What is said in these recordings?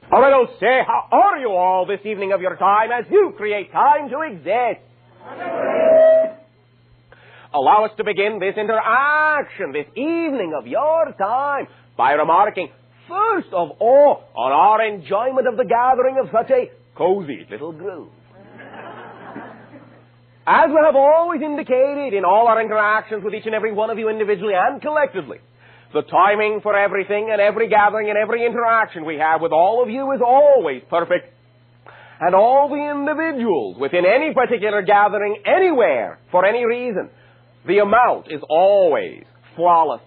All right, oh, say, how are you all this evening of your time as you create time to exist? Allow us to begin this interaction this evening of your time by remarking, first of all, on our enjoyment of the gathering of such a cozy little group. As we have always indicated in all our interactions with each and every one of you individually and collectively, the timing for everything and every gathering and every interaction we have with all of you is always perfect. And all the individuals within any particular gathering, anywhere, for any reason, the amount is always flawless,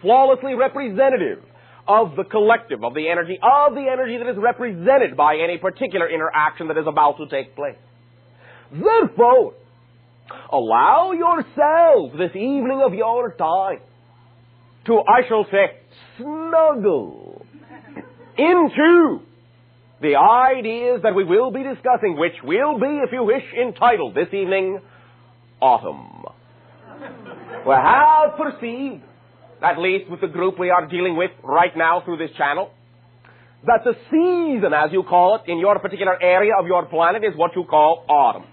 flawlessly representative of the collective, of the energy that is represented by any particular interaction that is about to take place. Therefore, allow yourselves this evening of your time to, I shall say, snuggle into the ideas that we will be discussing, which will be, if you wish, entitled this evening, Autumn. We have perceived, at least with the group we are dealing with right now through this channel, that the season, as you call it, in your particular area of your planet is what you call autumn.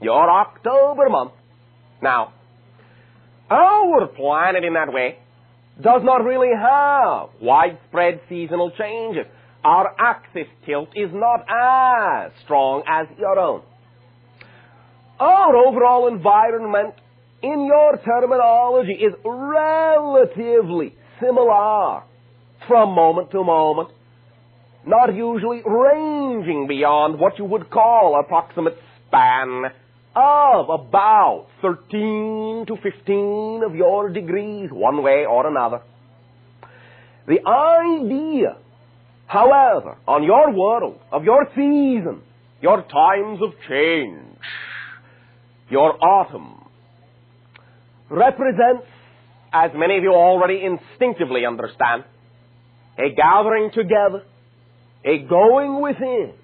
Your October month. Now, our planet in that way does not really have widespread seasonal changes. Our axis tilt is not as strong as your own. Our overall environment, in your terminology, is relatively similar from moment to moment, not usually ranging beyond what you would call approximate span of about 13 to 15 of your degrees, one way or another. The idea, however, on your world, of your season, your times of change, your autumn, represents, as many of you already instinctively understand, a gathering together, a going within,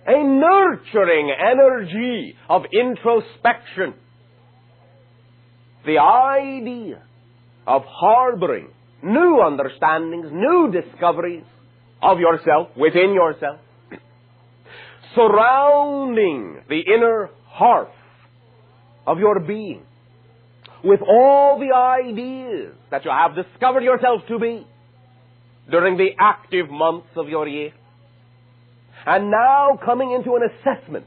a nurturing energy of introspection. The idea of harboring new understandings, new discoveries of yourself, within yourself, surrounding the inner hearth of your being with all the ideas that you have discovered yourself to be during the active months of your year. And now coming into an assessment,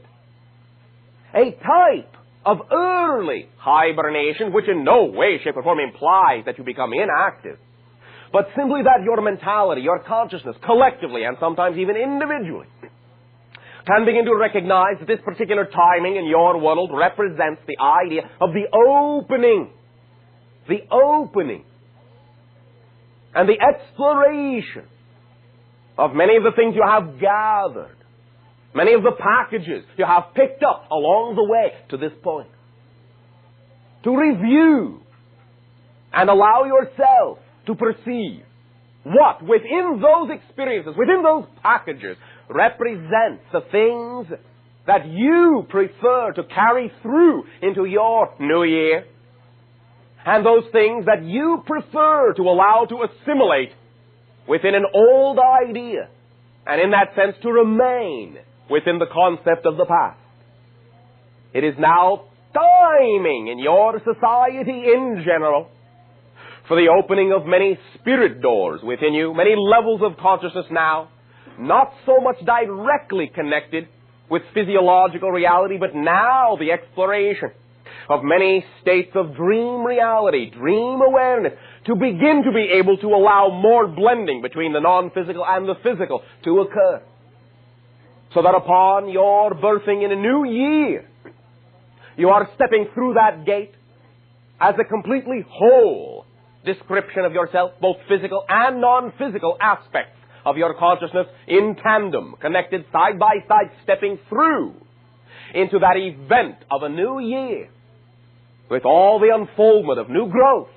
a type of early hibernation, which in no way, shape, or form implies that you become inactive, but simply that your mentality, your consciousness, collectively and sometimes even individually, can begin to recognize that this particular timing in your world represents the idea of the opening, and the exploration of many of the things you have gathered, many of the packages you have picked up along the way to this point. To review and allow yourself to perceive what within those experiences, within those packages, represents the things that you prefer to carry through into your new year, and those things that you prefer to allow to assimilate within an old idea, and in that sense to remain within the concept of the past. It is now timing in your society in general for the opening of many spirit doors within you, many levels of consciousness now, not so much directly connected with physiological reality, but now the exploration of many states of dream reality, dream awareness, to begin to be able to allow more blending between the non-physical and the physical to occur. So that upon your birthing in a new year, you are stepping through that gate as a completely whole description of yourself, both physical and non-physical aspects of your consciousness in tandem, connected side by side, stepping through into that event of a new year with all the unfoldment of new growth,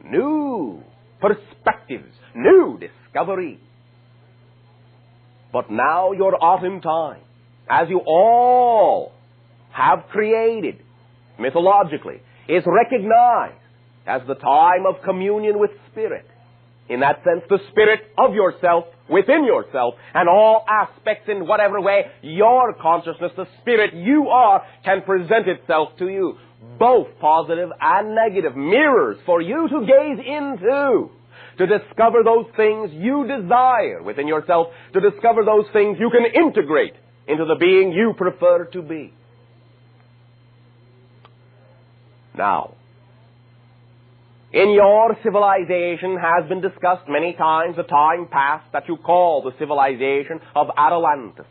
new perspectives, new discovery. But now your autumn time, as you all have created mythologically, is recognized as the time of communion with Spirit, In that sense, the spirit of yourself, within yourself, and all aspects in whatever way your consciousness, the spirit you are, can present itself to you. Both positive and negative mirrors for you to gaze into, to discover those things you desire within yourself, to discover those things you can integrate into the being you prefer to be. Now, in your civilization has been discussed many times the time past that you call the civilization of Atlantis.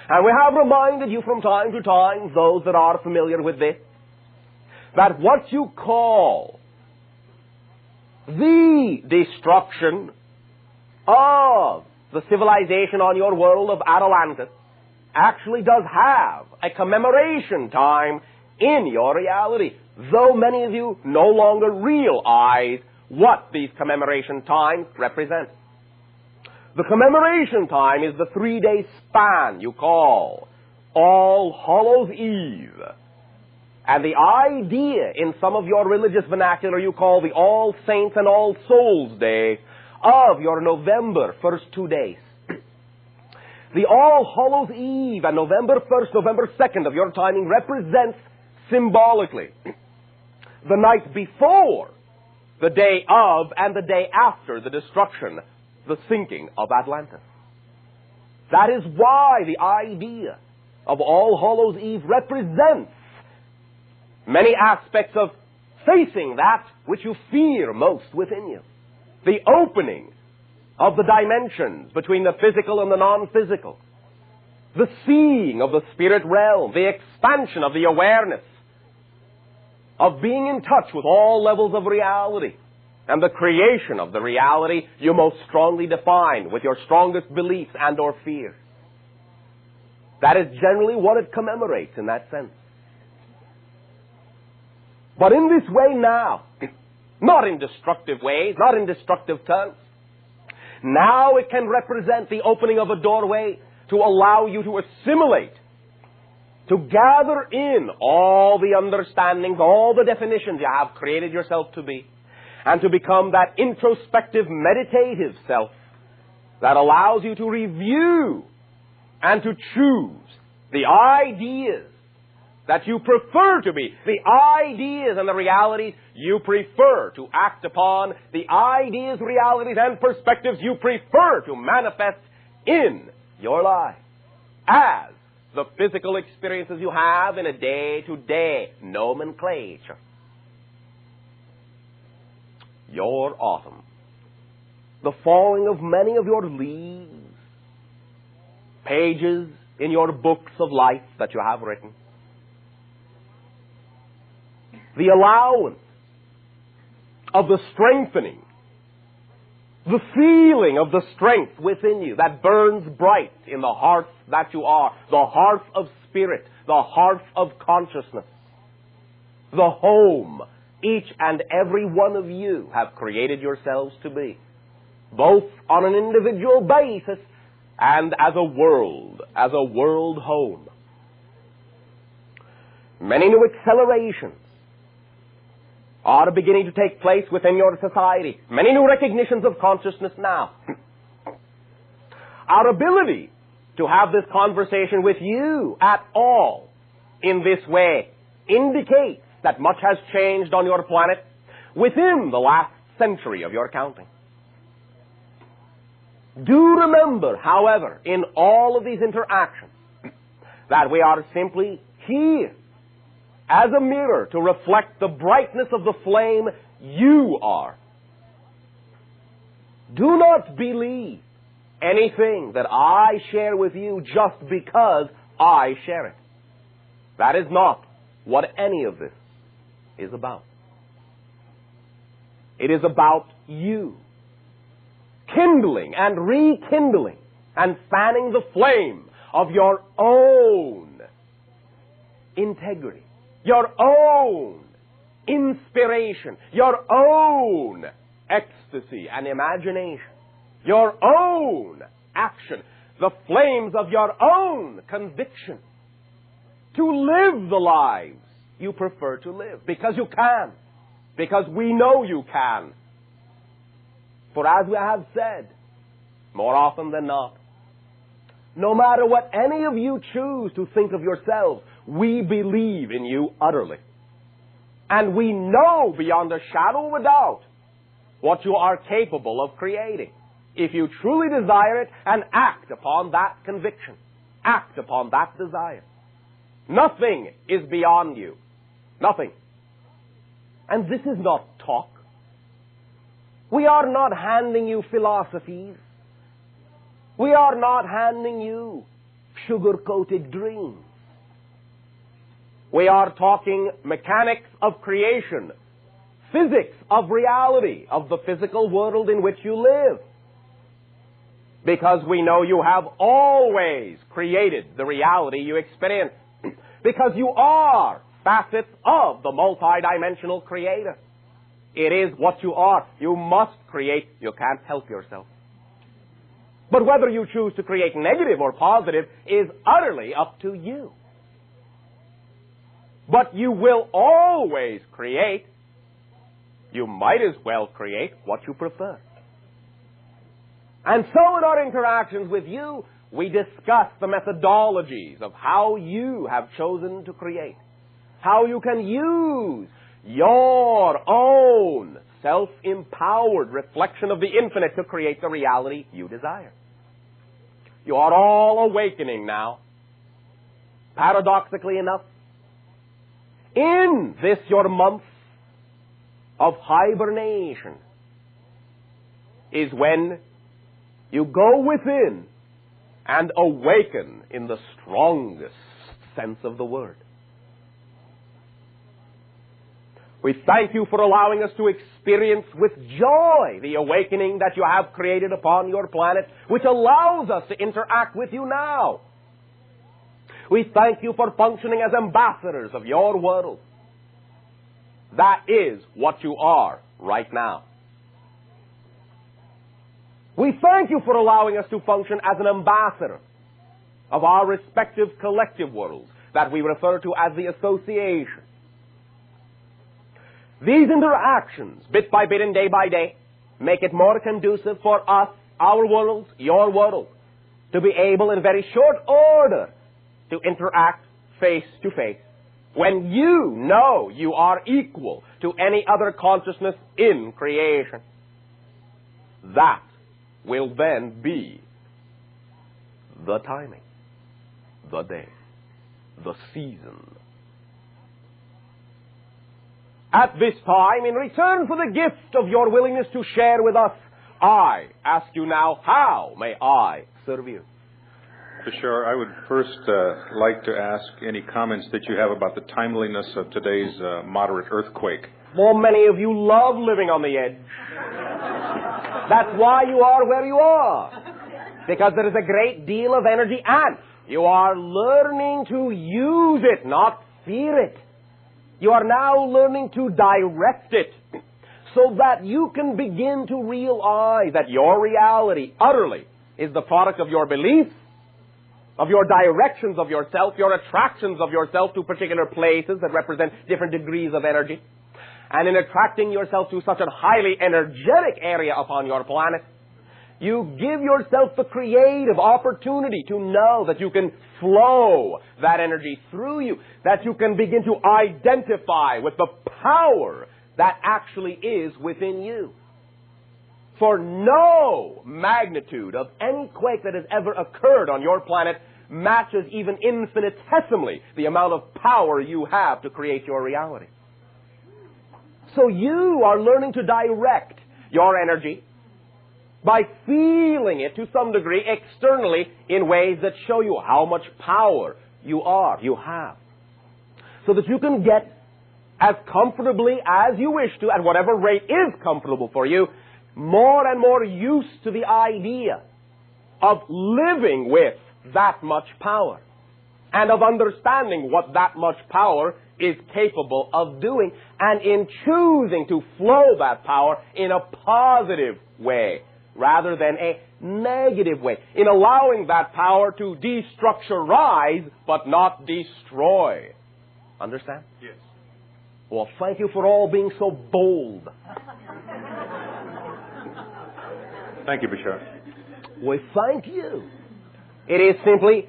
And we have reminded you from time to time, those that are familiar with this, that what you call the destruction of the civilization on your world of Atlantis actually does have a commemoration time in your reality, though many of you no longer realize what these commemoration times represent. The commemoration time is the 3-day span you call All Hallows Eve. And the idea in some of your religious vernacular you call the All Saints and All Souls Day of your November first 2 days. The All Hallows Eve and November 1st, November 2nd of your timing represents symbolically the night before, the day of, and the day after the destruction, the sinking of Atlantis. That is why the idea of All Hallows Eve represents many aspects of facing that which you fear most within you. The opening of the dimensions between the physical and the non-physical. The seeing of the spirit realm. The expansion of the awareness of being in touch with all levels of reality, and the creation of the reality you most strongly define with your strongest beliefs and or fears. That is generally what it commemorates in that sense. But in this way now, not in destructive ways, not in destructive terms, now it can represent the opening of a doorway to allow you to assimilate, to gather in all the understandings, all the definitions you have created yourself to be, and to become that introspective, meditative self that allows you to review and to choose the ideas that you prefer to be, the ideas and the realities you prefer to act upon, the ideas, realities, and perspectives you prefer to manifest in your life as the physical experiences you have in a day-to-day nomenclature. Your autumn, the falling of many of your leaves, pages in your books of life that you have written, the allowance of the strengthening, the feeling of the strength within you that burns bright in the hearth that you are, the hearth of spirit, the hearth of consciousness, the home each and every one of you have created yourselves to be, both on an individual basis and as a world home. Many new accelerations are beginning to take place within your society. Many new recognitions of consciousness now. Our ability to have this conversation with you at all in this way indicates that much has changed on your planet within the last century of your counting. Do remember, however, in all of these interactions, that we are simply here as a mirror to reflect the brightness of the flame you are. Do not believe anything that I share with you just because I share it. That is not what any of this is about. It is about you kindling and rekindling and fanning the flame of your own integrity, your own inspiration, your own ecstasy and imagination, your own action, the flames of your own conviction to live the lives you prefer to live, because you can, because we know you can. For as we have said, more often than not, no matter what any of you choose to think of yourselves, we believe in you utterly. And we know beyond a shadow of a doubt what you are capable of creating, if you truly desire it and act upon that conviction, act upon that desire. Nothing is beyond you. Nothing. And this is not talk. We are not handing you philosophies. We are not handing you sugar-coated dreams. We are talking mechanics of creation, physics of reality, of the physical world in which you live. Because we know you have always created the reality you experience. Because you are facets of the multidimensional creator. It is what you are. You must create. You can't help yourself. But whether you choose to create negative or positive is utterly up to you. But you will always create. You might as well create what you prefer. And so in our interactions with you, we discuss the methodologies of how you have chosen to create. How you can use your own self-empowered reflection of the infinite to create the reality you desire. You are all awakening now. Paradoxically enough, in this your month of hibernation is when you go within and awaken in the strongest sense of the word. We thank you for allowing us to experience with joy the awakening that you have created upon your planet, which allows us to interact with you now. We thank you for functioning as ambassadors of your world. That is what you are right now. We thank you for allowing us to function as an ambassador of our respective collective worlds that we refer to as the association. These interactions, bit by bit and day by day, make it more conducive for us, our worlds, your world, to be able in very short order to interact face to face. When you know you are equal to any other consciousness in creation, that will then be the timing, the day, the season. At this time, in return for the gift of your willingness to share with us, I ask you now, how may I serve you? Bashar, I would first like to ask any comments that you have about the timeliness of today's moderate earthquake. Well, many of you love living on the edge. That's why you are where you are. Because there is a great deal of energy and you are learning to use it, not fear it. You are now learning to direct it so that you can begin to realize that your reality utterly is the product of your beliefs, of your directions of yourself, your attractions of yourself to particular places that represent different degrees of energy. And in attracting yourself to such a highly energetic area upon your planet, you give yourself the creative opportunity to know that you can flow that energy through you, that you can begin to identify with the power that actually is within you. For no magnitude of any quake that has ever occurred on your planet matches even infinitesimally the amount of power you have to create your reality. So you are learning to direct your energy by feeling it to some degree externally in ways that show you how much power you have. So that you can get as comfortably as you wish to, at whatever rate is comfortable for you, more and more used to the idea of living with that much power and of understanding what that much power is capable of doing, and in choosing to flow that power in a positive way rather than a negative way, in allowing that power to destructurize but not destroy. Understand? Yes. Well, thank you for all being so bold. Thank you, Bashar. We thank you. It is simply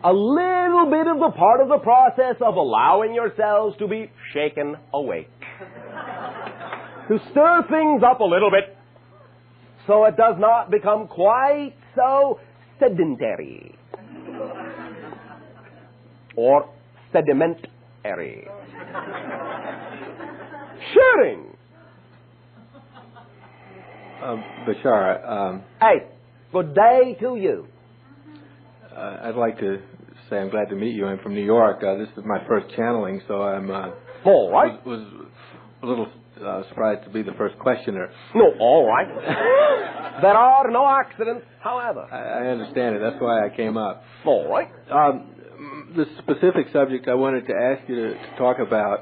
a little bit of the part of the process of allowing yourselves to be shaken awake. To stir things up a little bit so it does not become quite so sedentary or sedimentary. Sharing. Bashar, Hey, good day to you. I'd like to say I'm glad to meet you. I'm from New York. This is my first channeling, so I'm All right. was a little surprised to be the first questioner. No, all right. There are no accidents, however. I understand it. That's why I came up. All right. The specific subject I wanted to ask you to talk about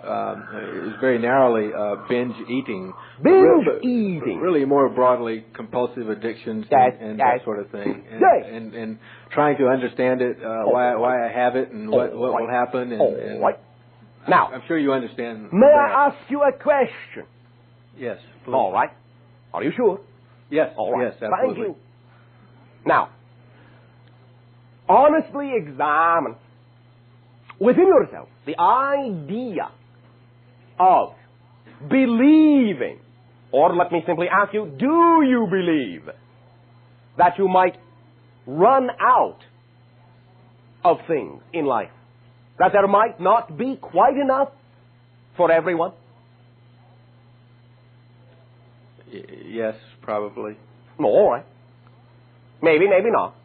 is very narrowly binge eating. Binge eating. Really more broadly compulsive addictions and that sort of thing. And trying to understand it, why I have it and what will happen. And right. Now, I'm sure you understand. May I ask you a question? Yes, please. All right. Are you sure? Yes. All right. Yes, absolutely. Thank you. Now, honestly examine within yourself the idea of believing, or let me simply ask you, do you believe that you might run out of things in life? That there might not be quite enough for everyone? Yes, probably. All right. Maybe, maybe not.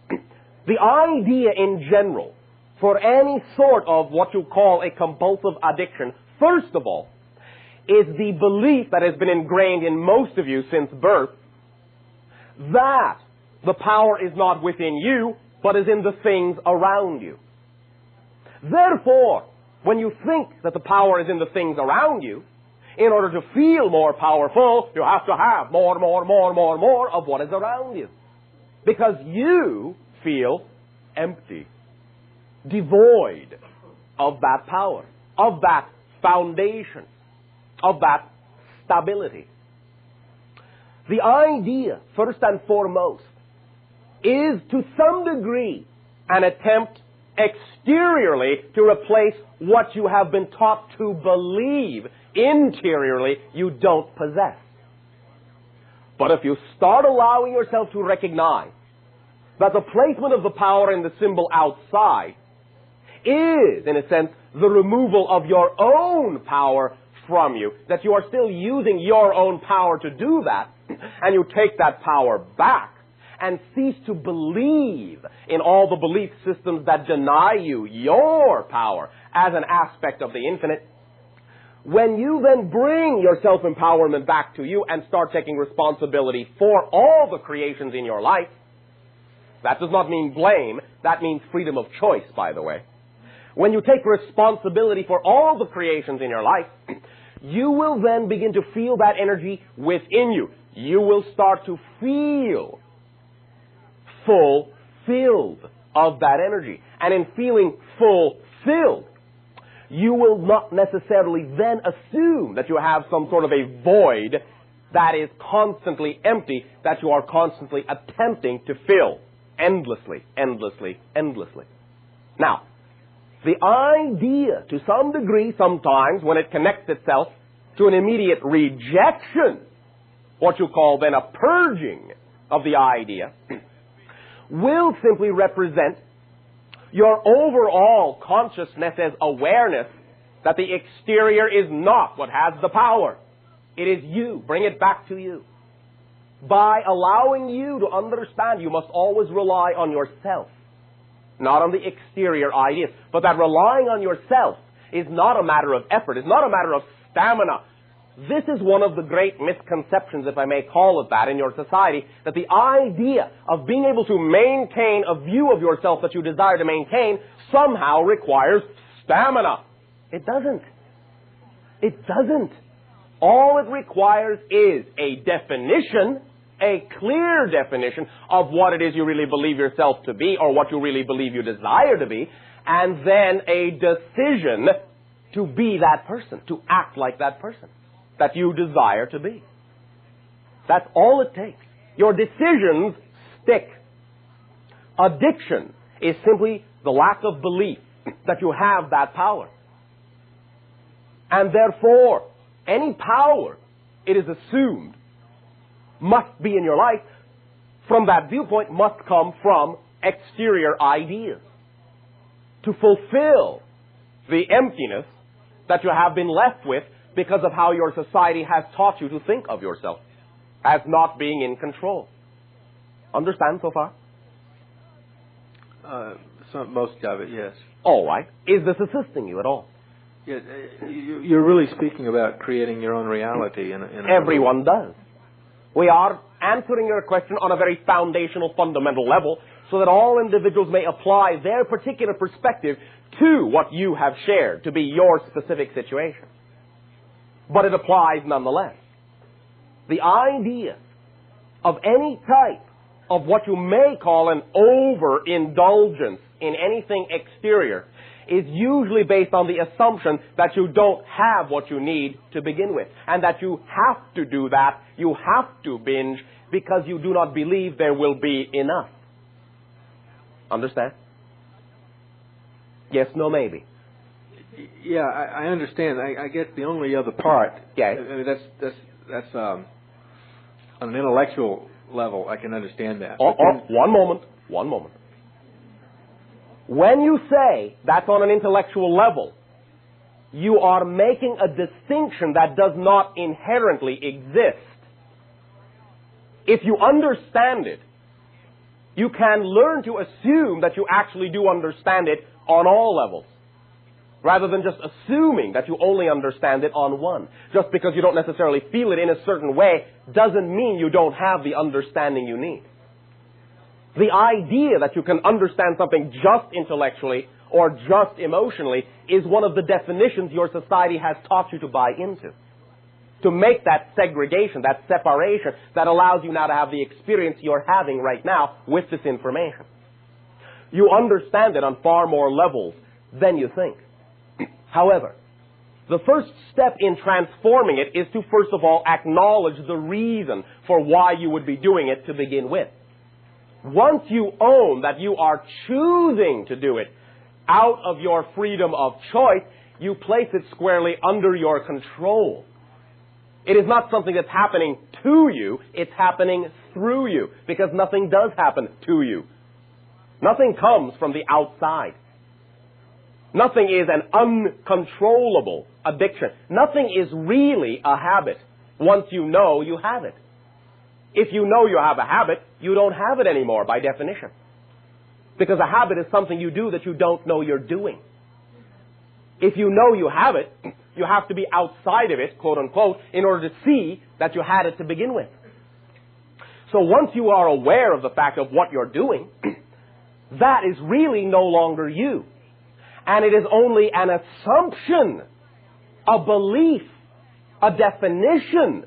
The idea in general for any sort of what you call a compulsive addiction, first of all, is the belief that has been ingrained in most of you since birth that the power is not within you, but is in the things around you. Therefore, when you think that the power is in the things around you, in order to feel more powerful, you have to have more of what is around you. Because you feel empty, devoid of that power, of that foundation, of that stability. The idea, first and foremost, is to some degree an attempt exteriorly to replace what you have been taught to believe interiorly you don't possess. But if you start allowing yourself to recognize that the placement of the power in the symbol outside is, in a sense, the removal of your own power from you, that you are still using your own power to do that, and you take that power back and cease to believe in all the belief systems that deny you your power as an aspect of the infinite, when you then bring your self-empowerment back to you and start taking responsibility for all the creations in your life, that does not mean blame, that means freedom of choice, by the way. When you take responsibility for all the creations in your life, you will then begin to feel that energy within you. You will start to feel fulfilled of that energy. And in feeling fulfilled, you will not necessarily then assume that you have some sort of a void that is constantly empty, that you are constantly attempting to fill endlessly. Now, the idea, to some degree, sometimes, when it connects itself to an immediate rejection, what you call then a purging of the idea, will simply represent your overall consciousness as awareness that the exterior is not what has the power. It is you. Bring it back to you. By allowing you to understand, you must always rely on yourself, not on the exterior ideas. But that relying on yourself is not a matter of effort. It's not a matter of stamina. This is one of the great misconceptions, if I may call it that, in your society, that the idea of being able to maintain a view of yourself that you desire to maintain somehow requires stamina. It doesn't. It doesn't. All it requires is a definition, a clear definition of what it is you really believe yourself to be, or what you really believe you desire to be, and then a decision to be that person, to act like that person that you desire to be. That's all it takes. Your decisions stick. Addiction is simply the lack of belief that you have that power. And therefore, any power, it is assumed, must be in your life, from that viewpoint, must come from exterior ideas to fulfill the emptiness that you have been left with because of how your society has taught you to think of yourself as not being in control. Understand so far? Most of it, yes. All right. Is this assisting you at all? Yeah, you're really speaking about creating your own reality. Everyone does. We are answering your question on a very foundational, fundamental level so that all individuals may apply their particular perspective to what you have shared to be your specific situation. But it applies nonetheless. The idea of any type of what you may call an overindulgence in anything exterior is usually based on the assumption that you don't have what you need to begin with, and that you have to do that, you have to binge, because you do not believe there will be enough. Understand? Yes, no, maybe. Yeah, I understand. I guess the only other part, yes. I mean, that's on an intellectual level, I can understand that. One moment. When you say that's on an intellectual level, you are making a distinction that does not inherently exist. If you understand it, you can learn to assume that you actually do understand it on all levels, rather than just assuming that you only understand it on one. Just because you don't necessarily feel it in a certain way doesn't mean you don't have the understanding you need. The idea that you can understand something just intellectually or just emotionally is one of the definitions your society has taught you to buy into. To make that segregation, that separation, that allows you now to have the experience you're having right now with this information. You understand it on far more levels than you think. However, the first step in transforming it is to first of all acknowledge the reason for why you would be doing it to begin with. Once you own that you are choosing to do it out of your freedom of choice, you place it squarely under your control. It is not something that's happening to you, it's happening through you, because nothing does happen to you. Nothing comes from the outside. Nothing is an uncontrollable addiction. Nothing is really a habit once you know you have it. If you know you have a habit, you don't have it anymore by definition. Because a habit is something you do that you don't know you're doing. If you know you have it, you have to be outside of it, quote unquote, in order to see that you had it to begin with. So once you are aware of the fact of what you're doing, that is really no longer you. And it is only an assumption, a belief, a definition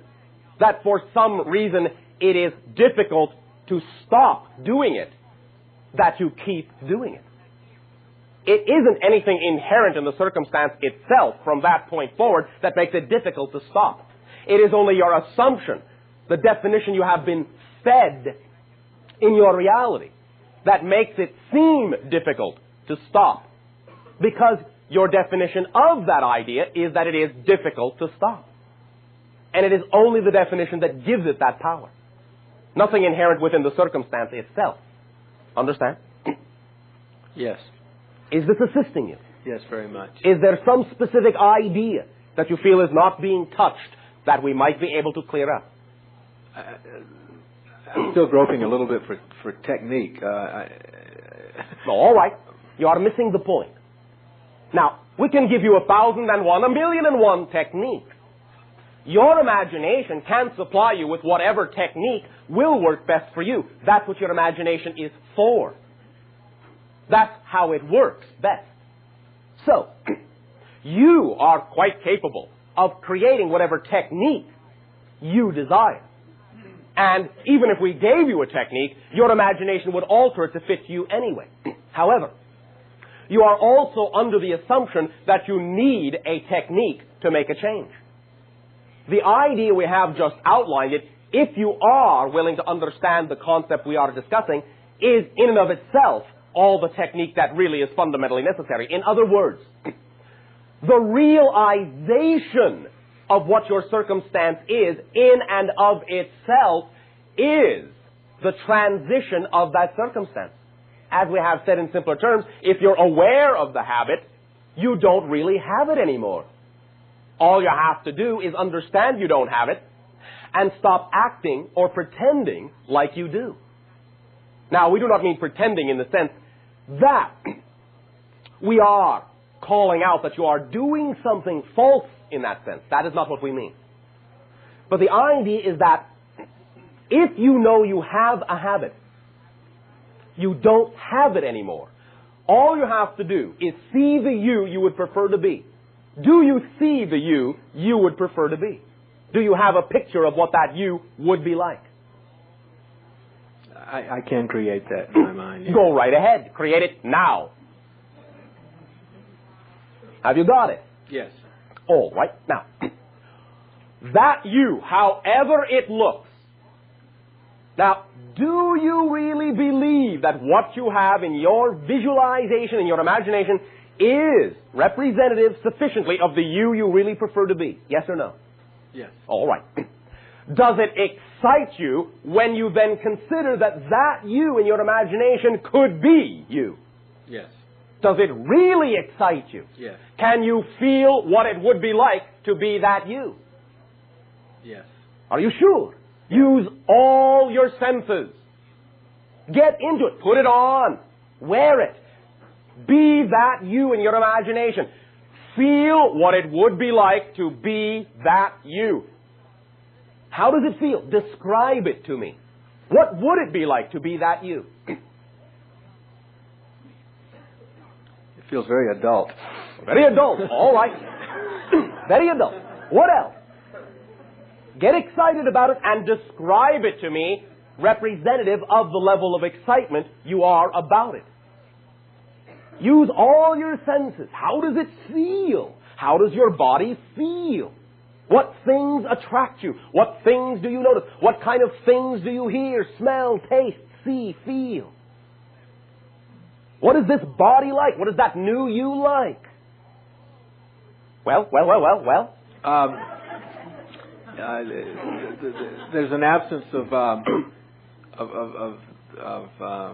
that for some reason it is difficult to stop doing it, that you keep doing it. It isn't anything inherent in the circumstance itself from that point forward that makes it difficult to stop. It is only your assumption, the definition you have been fed in your reality, that makes it seem difficult to stop. Because your definition of that idea is that it is difficult to stop. And it is only the definition that gives it that power. Nothing inherent within the circumstance itself. Understand? Yes. Is this assisting you? Yes, very much. Is there some specific idea that you feel is not being touched that we might be able to clear up? I'm still groping a little bit for technique. No, all right. You are missing the point. Now, we can give you 1,001, 1,000,001 techniques. Your imagination can supply you with whatever technique will work best for you. That's what your imagination is for. That's how it works best. So, you are quite capable of creating whatever technique you desire. And even if we gave you a technique, your imagination would alter it to fit you anyway. However, you are also under the assumption that you need a technique to make a change. The idea we have just outlined it if you are willing to understand the concept we are discussing, is in and of itself all the technique that really is fundamentally necessary. In other words, the realization of what your circumstance is in and of itself is the transition of that circumstance. As we have said in simpler terms, if you're aware of the habit, you don't really have it anymore. All you have to do is understand you don't have it and stop acting or pretending like you do. Now, we do not mean pretending in the sense that we are calling out that you are doing something false in that sense. That is not what we mean. But the idea is that if you know you have a habit, you don't have it anymore. All you have to do is see the you would prefer to be. Do you see the you would prefer to be? Do you have a picture of what that you would be like? I can create that in my mind. Yeah. Go right ahead. Create it now. Have you got it? Yes. All right. Now, that you, however it looks. Now, do you really believe that what you have in your visualization, in your imagination, is representative sufficiently of the you really prefer to be? Yes or no? Yes. All right. Does it excite you when you then consider that you in your imagination could be you? Yes. Does it really excite you? Yes. Can you feel what it would be like to be that you? Yes. Are you sure? Use all your senses. Get into it. Put it on. Wear it. Be that you in your imagination. Feel what it would be like to be that you. How does it feel? Describe it to me. What would it be like to be that you? It feels very adult. Very adult. All right. Very adult. What else? Get excited about it and describe it to me, representative of the level of excitement you are about it. Use all your senses. How does it feel? How does your body feel? What things attract you? What things do you notice? What kind of things do you hear, smell, taste, see, feel? What is this body like? What is that new you like? Well. There's an absence of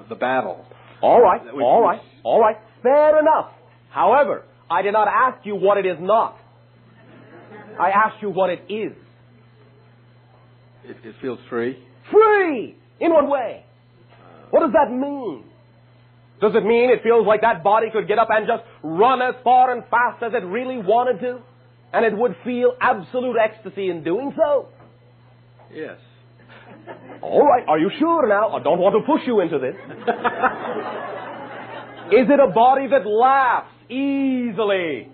the battle. All right. Fair enough. However, I did not ask you what it is not. I asked you what it is. It feels free. Free! In what way? What does that mean? Does it mean it feels like that body could get up and just run as far and fast as it really wanted to? And it would feel absolute ecstasy in doing so? Yes. All right. Are you sure now? I don't want to push you into this. Is it a body that laughs easily?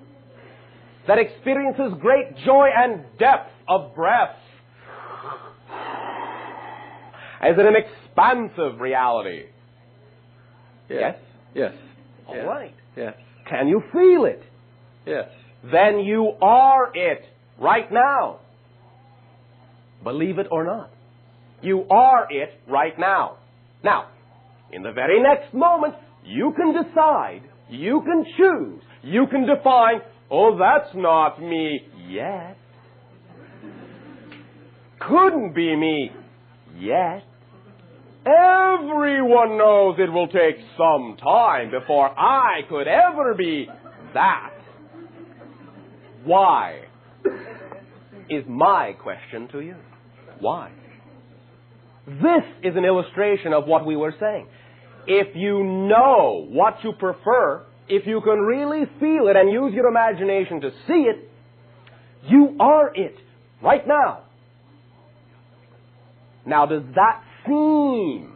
That experiences great joy and depth of breath? Is it an expansive reality? Yes. Yes. All right. Yes. Can you feel it? Yes. Then you are it right now. Believe it or not. You are it right now. Now, in the very next moment, you can decide, you can choose, you can define, oh, that's not me yet. Couldn't be me yet. Everyone knows it will take some time before I could ever be that. Why? Is my question to you. Why? This is an illustration of what we were saying. If you know what you prefer, if you can really feel it and use your imagination to see it, you are it right now. Now, does that seem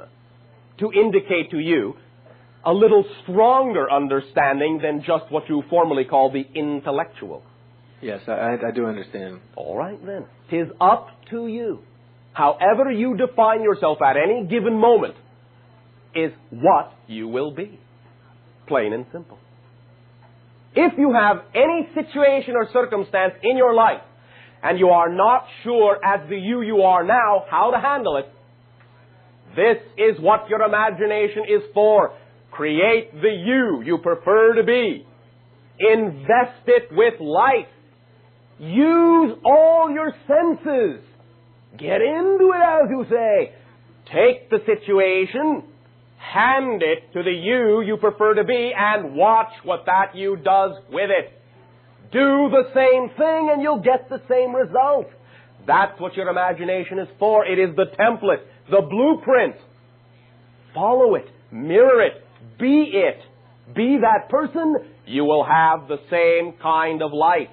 to indicate to you a little stronger understanding than just what you formerly call the intellectual? Yes, I do understand. All right, then. 'Tis up to you. However you define yourself at any given moment is what you will be. Plain and simple. If you have any situation or circumstance in your life and you are not sure as the you are now how to handle it, this is what your imagination is for. Create the you prefer to be. Invest it with life. Use all your senses. Get into it, as you say. Take the situation, hand it to the you prefer to be, and watch what that you does with it. Do the same thing and you'll get the same result. That's what your imagination is for. It is the template, the blueprint. Follow it, mirror it, be it. Be that person, you will have the same kind of life.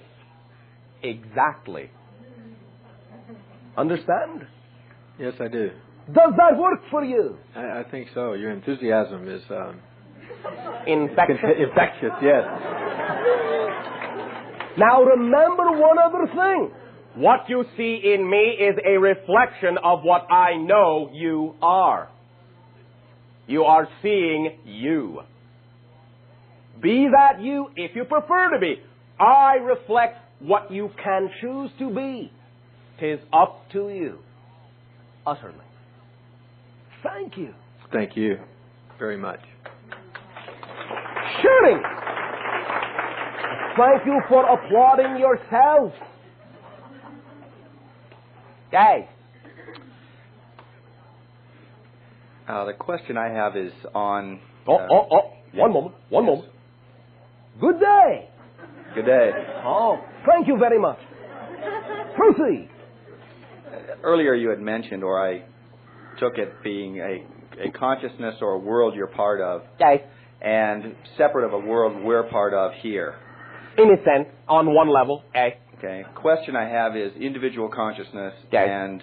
Exactly. Understand? Yes, I do. Does that work for you? I think so. Your enthusiasm is infectious. Infectious, yes. Now remember one other thing. What you see in me is a reflection of what I know you are. You are seeing you. Be that you if you prefer to be. I reflect what you can choose to be. 'Tis up to you. Utterly. Thank you. Thank you very much. Shooting! Thank you for applauding yourselves. Guys. The question I have is on... One moment. Good day. Good day. Oh, thank you very much. Proceed. Earlier you had mentioned, or I took it being a consciousness or a world you're part of, Yes. and separate of a world we're part of here. In a sense, on one level, yes. Okay. Question I have is individual consciousness Yes. and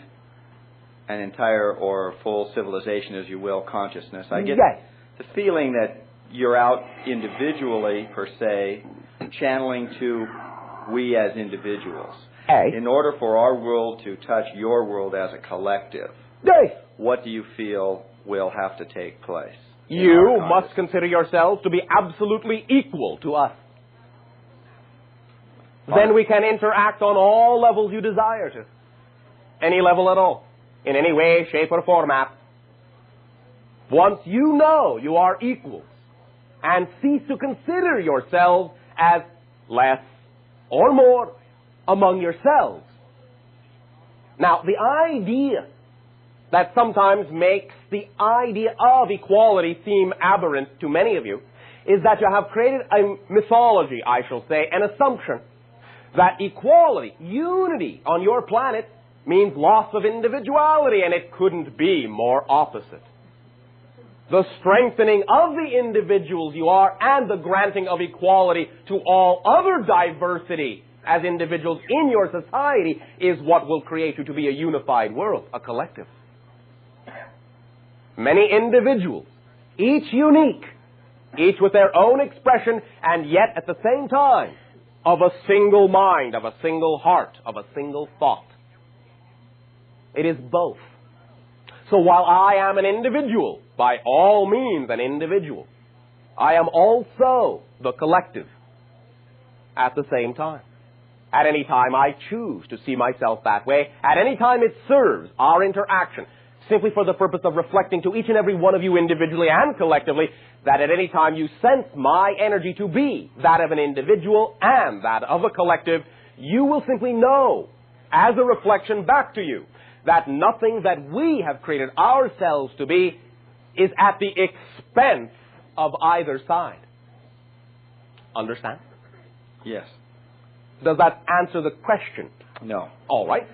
an entire or full civilization, as you will, consciousness. I get Yes. the feeling that you're out individually, per se, channeling to we as individuals. Yes. In order for our world to touch your world as a collective, Yes. what do you feel will have to take place? You must consider yourselves to be absolutely equal to us. Then we can interact on all levels you desire to. Any level at all. In any way, shape, or format. Once you know you are equals, and cease to consider yourselves as less or more among yourselves. Now, the idea that sometimes makes the idea of equality seem aberrant to many of you is that you have created a mythology, I shall say, an assumption that equality, unity on your planet means loss of individuality, and it couldn't be more opposite. The strengthening of the individuals you are and the granting of equality to all other diversity as individuals in your society is what will create you to be a unified world, a collective. Many individuals, each unique, each with their own expression, and yet at the same time of a single mind, of a single heart, of a single thought. It is both. So while I am an individual, by all means an individual, I am also the collective at the same time. At any time I choose to see myself that way, at any time it serves our interaction, simply for the purpose of reflecting to each and every one of you individually and collectively that at any time you sense my energy to be that of an individual and that of a collective, you will simply know, as a reflection back to you, that nothing that we have created ourselves to be is at the expense of either side. Understand? Yes. Does that answer the question? No. All right.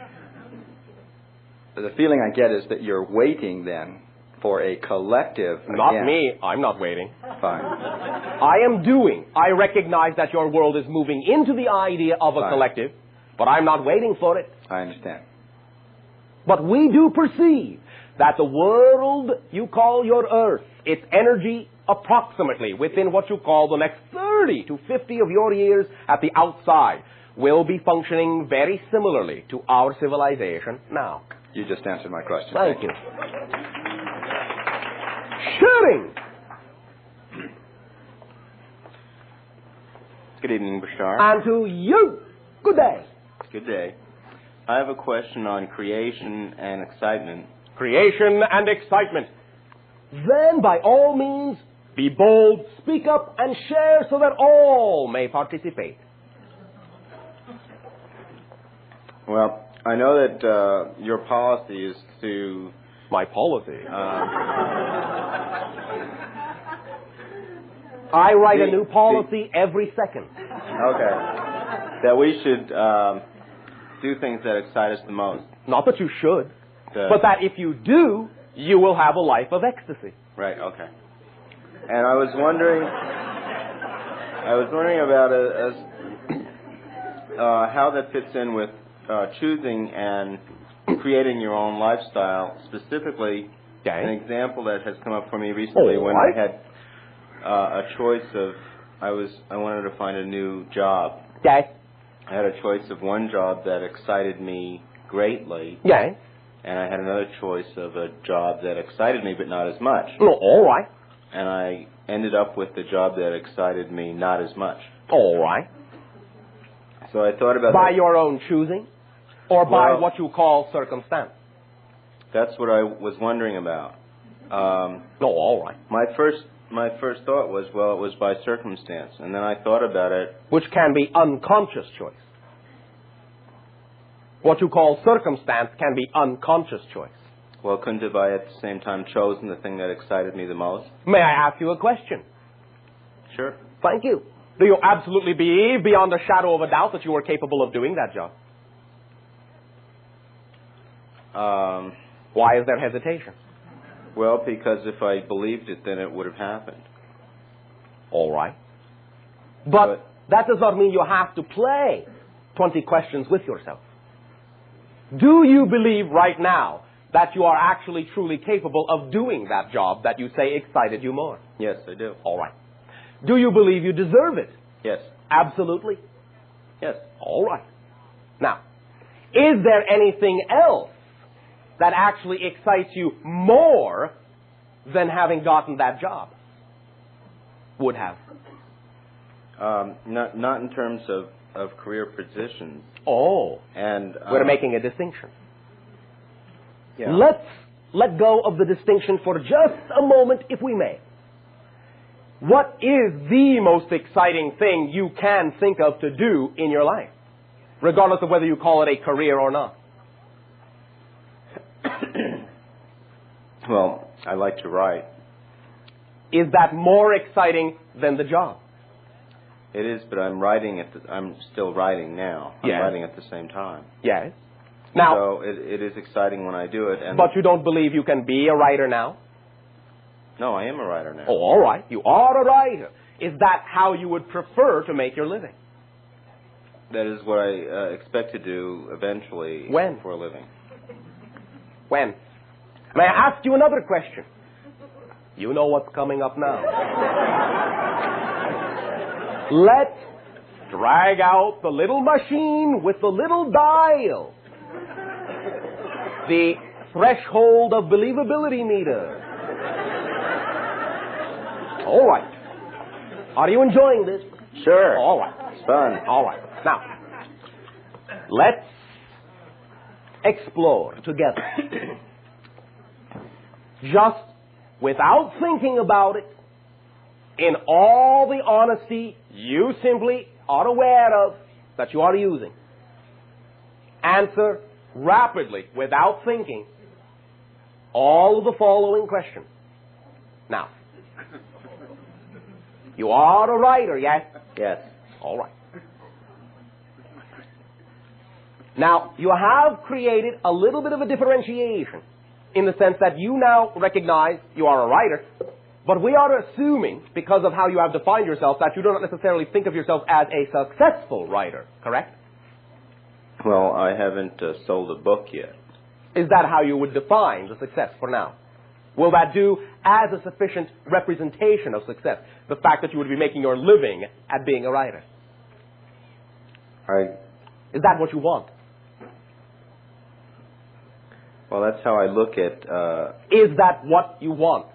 The feeling I get is that you're waiting then for a collective. Not again. me. I'm not waiting. Fine. I am doing. I recognize that your world is moving into the idea of a Fine. collective, but I'm not waiting for it. I understand. But we do perceive that the world you call your Earth, its energy approximately within what you call the next 30 to 50 of your years at the outside, will be functioning very similarly to our civilization now. You just answered my question. Thank you. Shooting! Good evening, Bashar. And to you, good day. Good day. I have a question on creation and excitement. Creation and excitement. Then, by all means, be bold, speak up, and share so that all may participate. Well, I know that your policy is to... My policy? I write a new policy every second. Okay. That we should do things that excite us the most. Not that you should, but that if you do, you will have a life of ecstasy. Right, okay. And I was wondering about how that fits in with choosing and creating your own lifestyle. Specifically, an example that has come up for me recently when I had a choice of, I wanted to find a new job. Yes. I had a choice of one job that excited me greatly. Yes. And I had another choice of a job that excited me but not as much. Oh, all right. And I ended up with the job that excited me not as much. All right. So I thought about By your own choosing? Or by what you call circumstance? That's what I was wondering about. All right. My first thought was, well, it was by circumstance. And then I thought about it. Which can be unconscious choice. What you call circumstance can be unconscious choice. Well, couldn't have I at the same time chosen the thing that excited me the most? May I ask you a question? Sure. Thank you. Do you absolutely believe beyond a shadow of a doubt that you are capable of doing that job? Why is there hesitation? Well, because if I believed it, then it would have happened. All right. But that does not mean you have to play 20 questions with yourself. Do you believe right now that you are actually truly capable of doing that job that you say excited you more? Yes, I do. All right. Do you believe you deserve it? Yes. Absolutely? Yes. All right. Now, is there anything else that actually excites you more than having gotten that job? Would have. Not in terms of career positions. Oh. And we're making a distinction. Yeah. Let's let go of the distinction for just a moment, if we may. What is the most exciting thing you can think of to do in your life, regardless of whether you call it a career or not? Well, I like to write. Is that more exciting than the job? It is, but I'm still writing now. I'm writing at the same time. Yes. Now, so it is exciting when I do it. But you don't believe you can be a writer now? No, I am a writer now. Oh, all right. You are a writer. Is that how you would prefer to make your living? That is what I expect to do eventually. When? For a living. When? May I ask you another question? You know what's coming up now. Let's drag out the little machine with the little dial. The threshold of believability meter. All right. Are you enjoying this? Sure. All right. It's fun. All right. Now, let's explore together. Just without thinking about it, in all the honesty you simply are aware of that you are using. Answer rapidly, without thinking, all of the following questions. Now, you are a writer, yes? Yes. All right. Now, you have created a little bit of a differentiation in the sense that you now recognize you are a writer, but we are assuming, because of how you have defined yourself, that you do not necessarily think of yourself as a successful writer, correct? Well, I haven't sold a book yet. Is that how you would define the success for now? Will that do as a sufficient representation of success, the fact that you would be making your living at being a writer? Is that what you want? Well, that's how I look at... Is that what you want?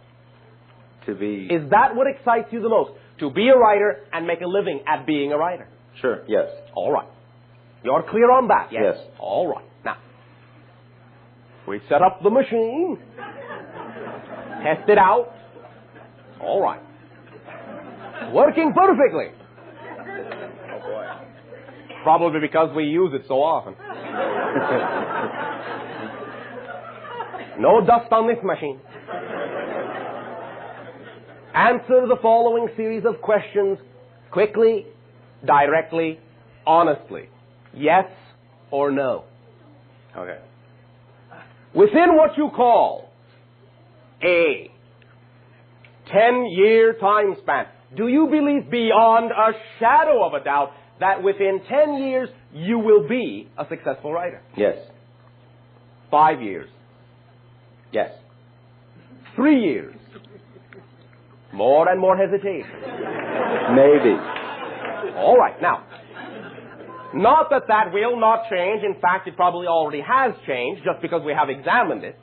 To be... Is that what excites you the most? To be a writer and make a living at being a writer? Sure, yes. All right. You're clear on that, yes? Yes. All right. Now, we set up the machine, test it out. All right. Working perfectly. Oh, boy. Probably because we use it so often. No dust on this machine. Answer the following series of questions quickly, directly, honestly. Yes or no. Okay. Within what you call a 10-year time span, do you believe beyond a shadow of a doubt that within 10 years you will be a successful writer? Yes. 5 years. Yes. 3 years. More and more hesitation. Maybe. All right. Now, not that that will not change. In fact, it probably already has changed just because we have examined it.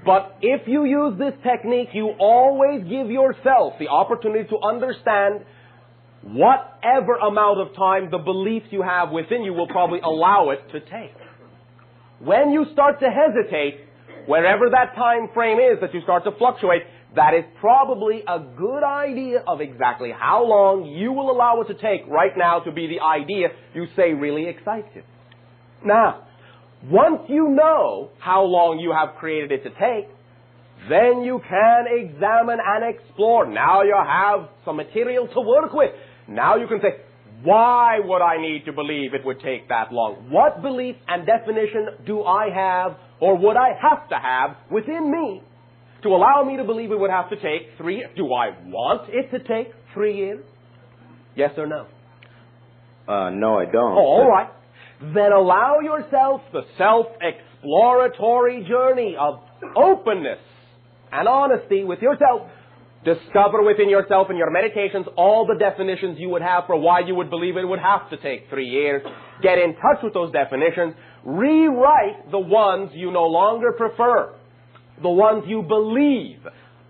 But if you use this technique, you always give yourself the opportunity to understand whatever amount of time the beliefs you have within you will probably allow it to take. When you start to hesitate, wherever that time frame is that you start to fluctuate, that is probably a good idea of exactly how long you will allow it to take right now to be the idea you say really excites you. Now, once you know how long you have created it to take, then you can examine and explore. Now you have some material to work with. Now you can say, why would I need to believe it would take that long? What belief and definition do I have, or would I have to have within me to allow me to believe it would have to take 3 years? Do I want it to take 3 years? Yes or no? No, I don't. Oh, all right. Then allow yourself the self-exploratory journey of openness and honesty with yourself. Discover within yourself in your meditations all the definitions you would have for why you would believe it would have to take 3 years. Get in touch with those definitions. Rewrite the ones you no longer prefer. The ones you believe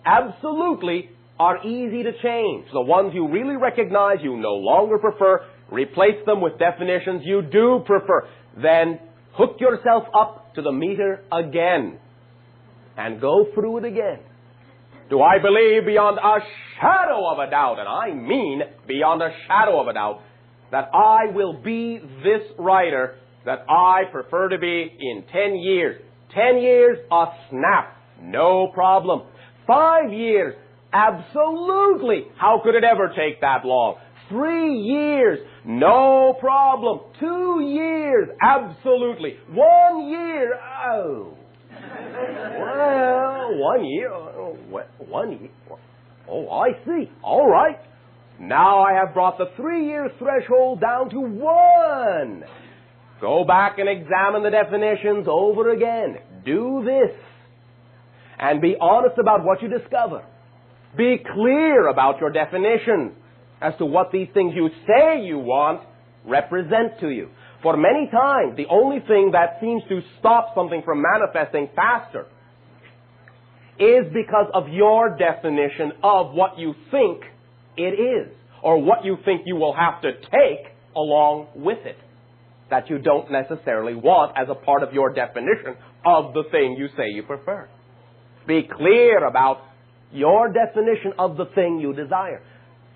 absolutely are easy to change. The ones you really recognize you no longer prefer, replace them with definitions you do prefer. Then hook yourself up to the meter again and go through it again. Do I believe beyond a shadow of a doubt, and I mean beyond a shadow of a doubt, that I will be this writer that I prefer to be in 10 years? 10 years, a snap. No problem. 5 years, absolutely. How could it ever take that long? 3 years, no problem. 2 years, absolutely. 1 year, oh. Well, 1 year, 1 year. Oh, I see. All right. Now I have brought the 3-year threshold down to 1. Go back and examine the definitions over again. Do this. And be honest about what you discover. Be clear about your definitions as to what these things you say you want represent to you. For many times, the only thing that seems to stop something from manifesting faster is because of your definition of what you think it is, or what you think you will have to take along with it, that you don't necessarily want as a part of your definition of the thing you say you prefer. Be clear about your definition of the thing you desire.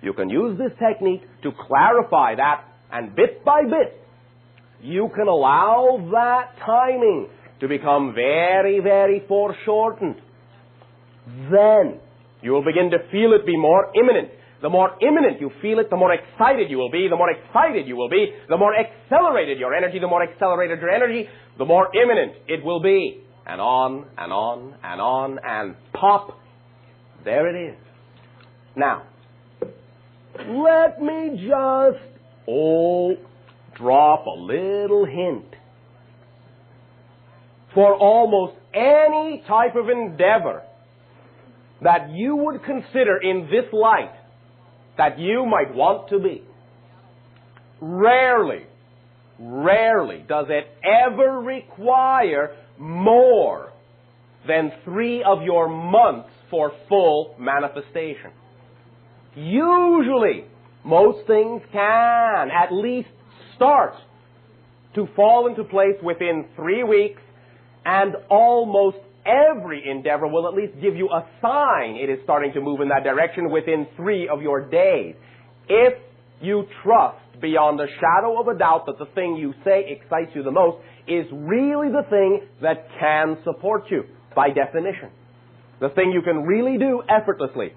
You can use this technique to clarify that, and bit by bit, you can allow that timing to become very, very foreshortened. Then you will begin to feel it be more imminent. The more imminent you feel it, the more excited you will be. The more excited you will be, the more accelerated your energy. The more accelerated your energy, the more imminent it will be. And on, and on, and on, and pop, there it is. Now, let me just, drop a little hint. For almost any type of endeavor that you would consider in this light that you might want to be, rarely does it ever require more than 3 of your months for full manifestation. Usually, most things can at least start to fall into place within 3 weeks, and almost every endeavor will at least give you a sign it is starting to move in that direction within 3 of your days. If you trust beyond a shadow of a doubt that the thing you say excites you the most is really the thing that can support you, by definition. The thing you can really do effortlessly.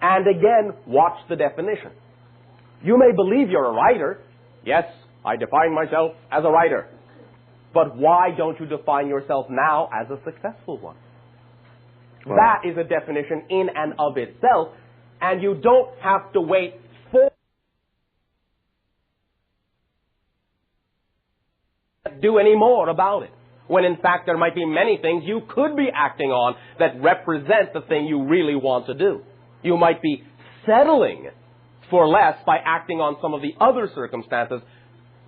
And again, watch the definition. You may believe you're a writer. Yes, I define myself as a writer. But why don't you define yourself now as a successful one? Well, that is a definition in and of itself, and you don't have to wait for do any more about it. When in fact there might be many things you could be acting on that represent the thing you really want to do. You might be settling for less by acting on some of the other circumstances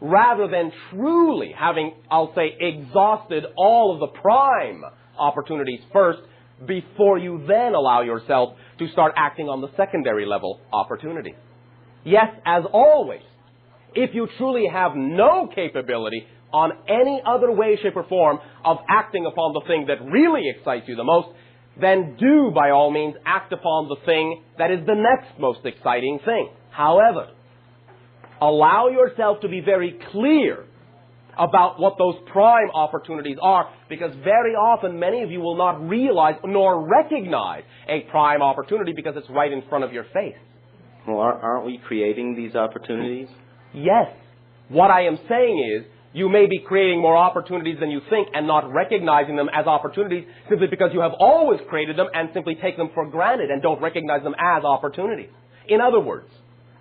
rather than truly having, I'll say, exhausted all of the prime opportunities first before you then allow yourself to start acting on the secondary level opportunities. Yes, as always, if you truly have no capability on any other way, shape, or form of acting upon the thing that really excites you the most, then do, by all means, act upon the thing that is the next most exciting thing. However, allow yourself to be very clear about what those prime opportunities are, because very often many of you will not realize nor recognize a prime opportunity because it's right in front of your face. Well, aren't we creating these opportunities? Yes. What I am saying is, you may be creating more opportunities than you think and not recognizing them as opportunities simply because you have always created them and simply take them for granted and don't recognize them as opportunities. In other words,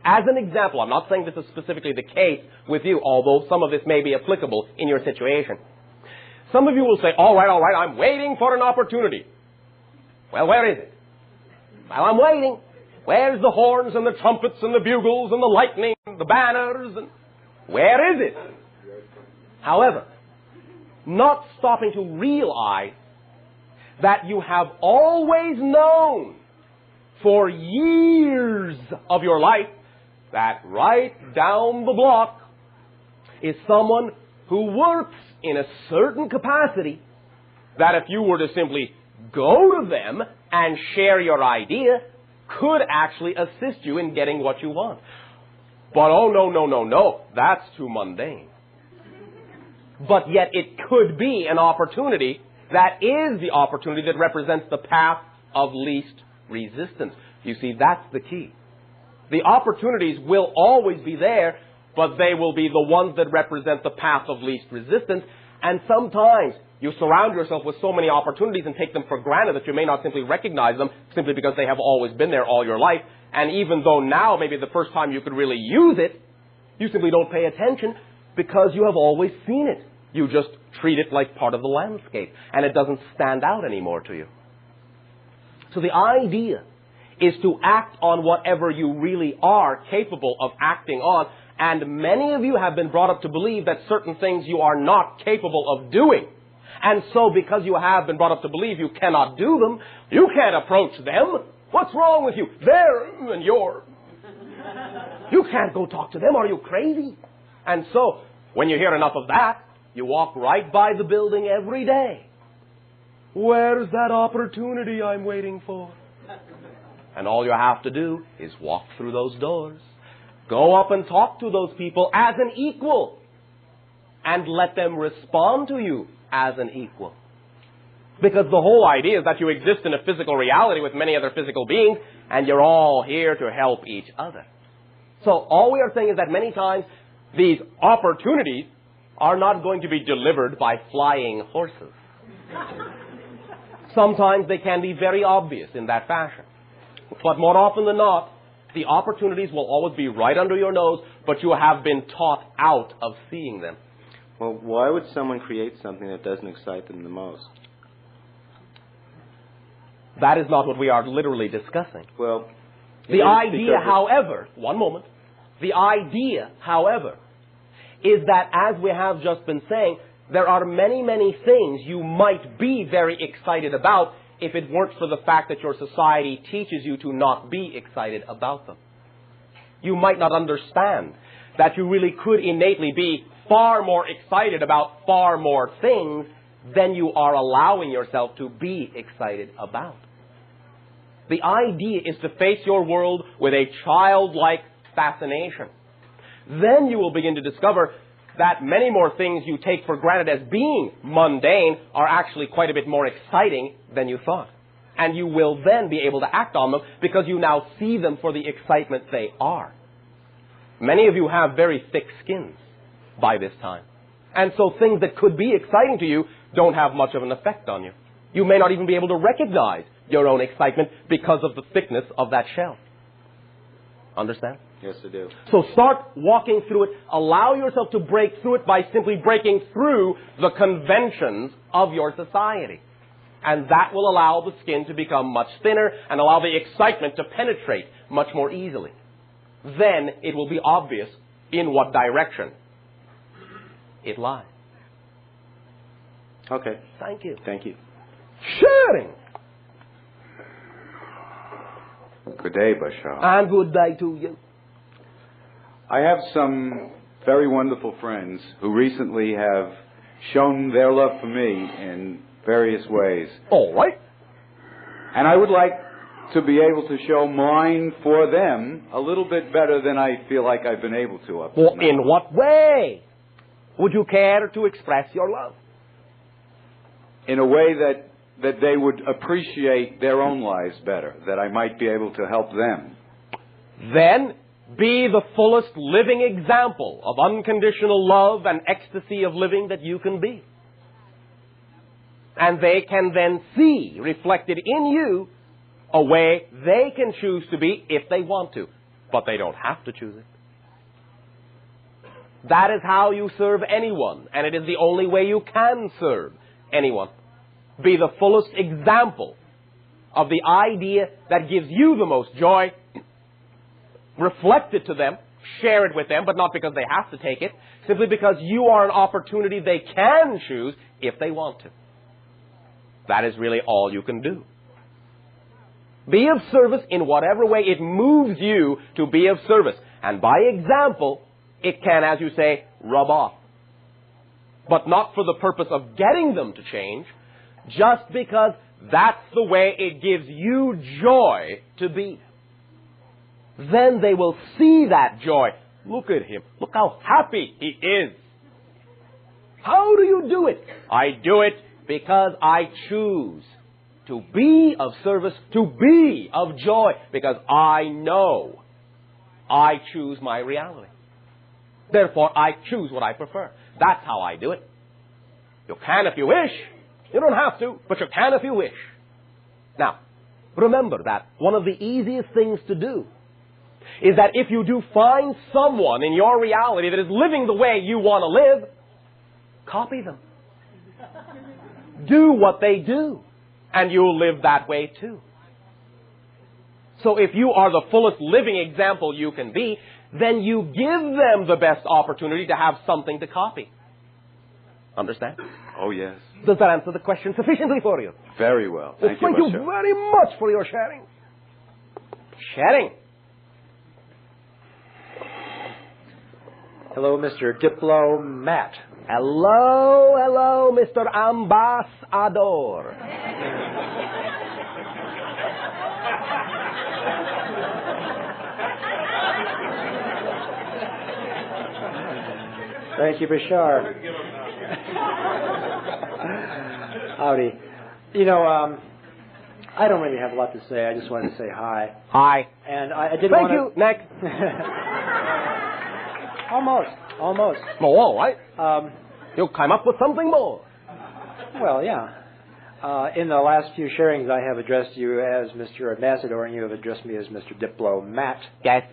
as an example, I'm not saying this is specifically the case with you, although some of this may be applicable in your situation. Some of you will say, all right, I'm waiting for an opportunity. Well, where is it? Well, I'm waiting. Where's the horns and the trumpets and the bugles and the lightning and the banners? And where is it? However, not stopping to realize that you have always known for years of your life that right down the block is someone who works in a certain capacity that if you were to simply go to them and share your idea, could actually assist you in getting what you want. But oh, no, that's too mundane. But yet it could be an opportunity that is the opportunity that represents the path of least resistance. You see, that's the key. The opportunities will always be there, but they will be the ones that represent the path of least resistance. And sometimes you surround yourself with so many opportunities and take them for granted that you may not simply recognize them simply because they have always been there all your life. And even though now maybe the first time you could really use it, you simply don't pay attention because you have always seen it. You just treat it like part of the landscape, and it doesn't stand out anymore to you. So the idea is to act on whatever you really are capable of acting on, and many of you have been brought up to believe that certain things you are not capable of doing. And so because you have been brought up to believe you cannot do them, you can't approach them. What's wrong with you? They're and you're. You can't go talk to them. Are you crazy? And so, when you hear enough of that, you walk right by the building every day. Where's that opportunity I'm waiting for? And all you have to do is walk through those doors. Go up and talk to those people as an equal. And let them respond to you as an equal. Because the whole idea is that you exist in a physical reality with many other physical beings, and you're all here to help each other. So all we are saying is that many times these opportunities are not going to be delivered by flying horses. Sometimes they can be very obvious in that fashion. But more often than not, the opportunities will always be right under your nose, but you have been taught out of seeing them. Well, why would someone create something that doesn't excite them the most? That is not what we are literally discussing. Well, the idea, however, one moment. The idea, however, is that as we have just been saying, there are many, many things you might be very excited about if it weren't for the fact that your society teaches you to not be excited about them. You might not understand that you really could innately be far more excited about far more things than you are allowing yourself to be excited about. The idea is to face your world with a childlike fascination. Then you will begin to discover that many more things you take for granted as being mundane are actually quite a bit more exciting than you thought. And you will then be able to act on them because you now see them for the excitement they are. Many of you have very thick skins by this time. And so things that could be exciting to you don't have much of an effect on you. You may not even be able to recognize your own excitement because of the thickness of that shell. Understand? Yes, I do. So start walking through it. Allow yourself to break through it by simply breaking through the conventions of your society. And that will allow the skin to become much thinner and allow the excitement to penetrate much more easily. Then it will be obvious in what direction it lies. Okay. Thank you. Thank you. Sharing. Good day, Bashar. And good day to you. I have some very wonderful friends who recently have shown their love for me in various ways. All right. And I would like to be able to show mine for them a little bit better than I feel like I've been able to up to Well, now. in what way would you care to express your love? In a way that they would appreciate their own lives better, that I might be able to help them. Then be the fullest living example of unconditional love and ecstasy of living that you can be. And they can then see reflected in you a way they can choose to be if they want to. But they don't have to choose it. That is how you serve anyone, and it is the only way you can serve anyone. Be the fullest example of the idea that gives you the most joy. Reflect it to them, share it with them, but not because they have to take it, simply because you are an opportunity they can choose if they want to. That is really all you can do. Be of service in whatever way it moves you to be of service. And by example, it can, as you say, rub off. But not for the purpose of getting them to change, just because that's the way it gives you joy to be. Then they will see that joy. Look at him. Look how happy he is. How do you do it? I do it because I choose to be of service, to be of joy, because I know I choose my reality. Therefore, I choose what I prefer. That's how I do it. You can if you wish. You don't have to, but you can if you wish. Now, remember that one of the easiest things to do is that if you do find someone in your reality that is living the way you want to live, copy them. Do what they do, and you'll live that way too. So if you are the fullest living example you can be, then you give them the best opportunity to have something to copy. Understand? Oh, yes. Does that answer the question sufficiently for you? Very well. Thank you Bashar. very much for your sharing. Sharing. Hello, Mr. Diplomat. Hello, Mr. Ambassador. Thank you, Bashar. Howdy. You know, I don't really have a lot to say. I just wanted to say hi. Hi. And I didn't Thank want you. Next. Almost. Oh, all right. You came up with something more. Well, yeah. In the last few sharings, I have addressed you as Mr. Ambassador, and you have addressed me as Mr. Diplomat. Yes.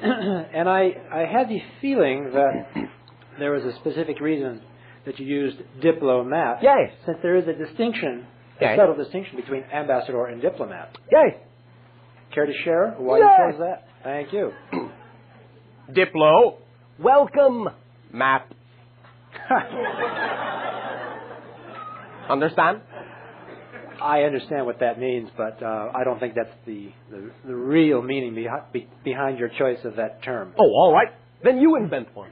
And I had the feeling that there was a specific reason that you used diplomat. Yes. Since there is a distinction, Yes. a subtle distinction between ambassador and diplomat. Yes. Care to share why Yes. you chose that? Thank you. Diplo. Welcome, Matt. Understand? I understand what that means, but I don't think that's the real meaning behind your choice of that term. Oh, all right. Then you invent one.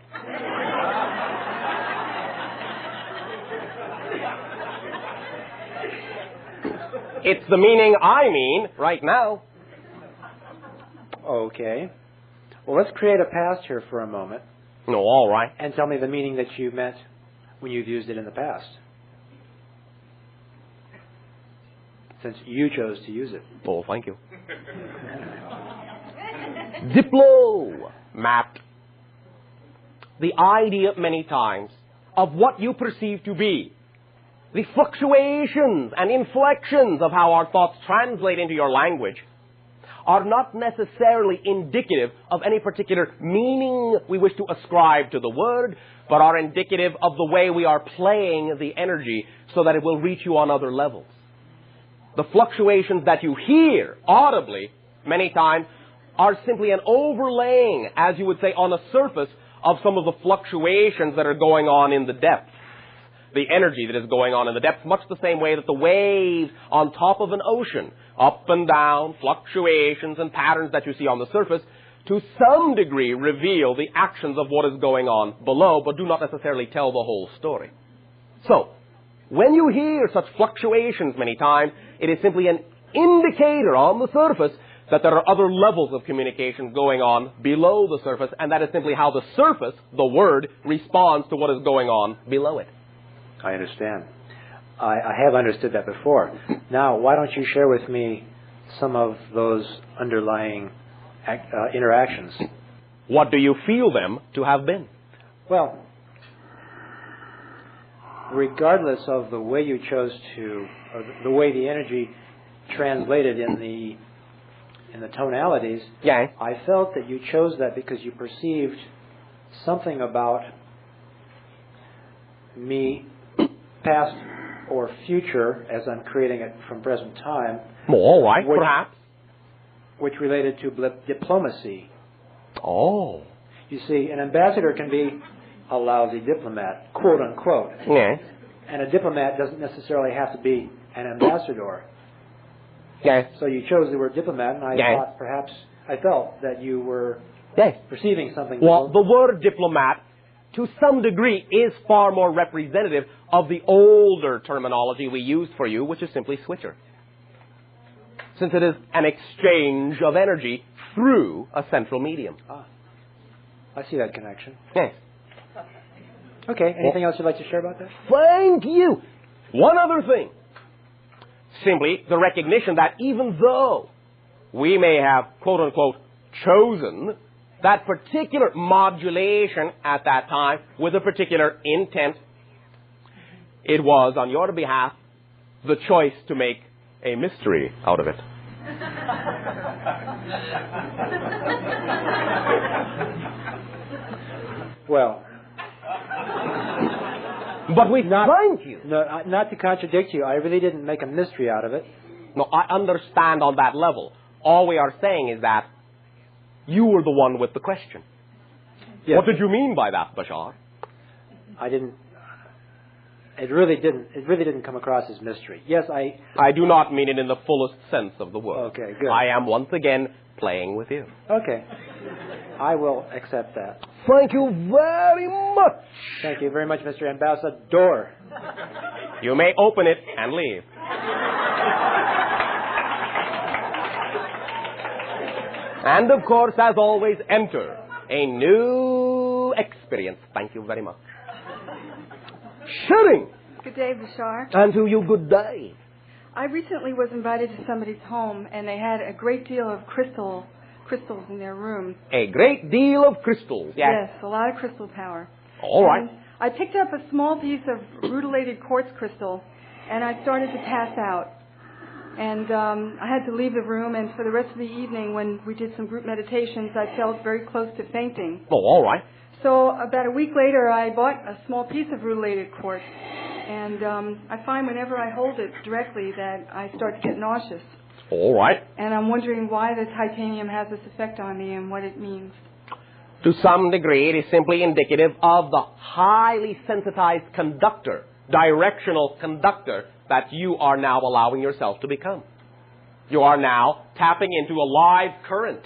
It's the meaning I mean right now. Okay. Well, let's create a past here for a moment. No, all right. And tell me the meaning that you meant when you've used it in the past. Since you chose to use it. Oh, thank you. Diplomat. The idea many times of what you perceive to be the fluctuations and inflections of how our thoughts translate into your language are not necessarily indicative of any particular meaning we wish to ascribe to the word, but are indicative of the way we are playing the energy so that it will reach you on other levels. The fluctuations that you hear audibly many times are simply an overlaying, as you would say, on the surface of some of the fluctuations that are going on in the depths. The energy that is going on in the depths, much the same way that the waves on top of an ocean, up and down, fluctuations and patterns that you see on the surface, to some degree reveal the actions of what is going on below, but do not necessarily tell the whole story. So, when you hear such fluctuations many times, it is simply an indicator on the surface that there are other levels of communication going on below the surface, and that is simply how the surface, the word, responds to what is going on below it. I understand. I have understood that before. Now, why don't you share with me some of those underlying interactions? What do you feel them to have been? Well, regardless of the way you chose to, or the way the energy translated in the tonalities, yeah. I felt that you chose that because you perceived something about me, past or future, as I'm creating it from present time. Well, all right, perhaps. Which related to diplomacy. Oh. You see, an ambassador can be a lousy diplomat, quote unquote. Yes. And a diplomat doesn't necessarily have to be an ambassador. Yes. So you chose the word diplomat, and I thought perhaps, I felt that you were perceiving something. Well, the word diplomat, to some degree, is far more representative of the older terminology we used for you, which is simply switcher. Since it is an exchange of energy through a central medium. Ah, I see that connection. Yes. Okay, anything else you'd like to share about that? Thank you. One other thing. Simply the recognition that even though we may have, quote unquote, chosen that particular modulation at that time with a particular intent, it was, on your behalf, the choice to make a mystery out of it. Well, but we thank you. No, not to contradict you, I really didn't make a mystery out of it. No, I understand on that level. All we are saying is that you were the one with the question. Yes. What did you mean by that, Bashar? I didn't. It really didn't come across as mystery. Yes, I do not mean it in the fullest sense of the word. Okay, good. I am once again playing with you. Okay. I will accept that. Thank you very much. Thank you very much, Mr. Ambassador. You may open it and leave. And of course, as always, enter a new experience. Thank you very much. Sharing. Good day, Bashar. And to you, good day. I recently was invited to somebody's home, and they had a great deal of crystals in their room. A great deal of crystals. Yes, a lot of crystal power. All right. And I picked up a small piece of rutilated quartz crystal, and I started to pass out. And I had to leave the room, and for the rest of the evening, when we did some group meditations, I felt very close to fainting. Oh, all right. So about a week later, I bought a small piece of rutilated quartz, and I find whenever I hold it directly that I start to get nauseous. All right. And I'm wondering why the titanium has this effect on me and what it means. To some degree, it is simply indicative of the highly sensitized conductor, directional conductor, that you are now allowing yourself to become. You are now tapping into a live current.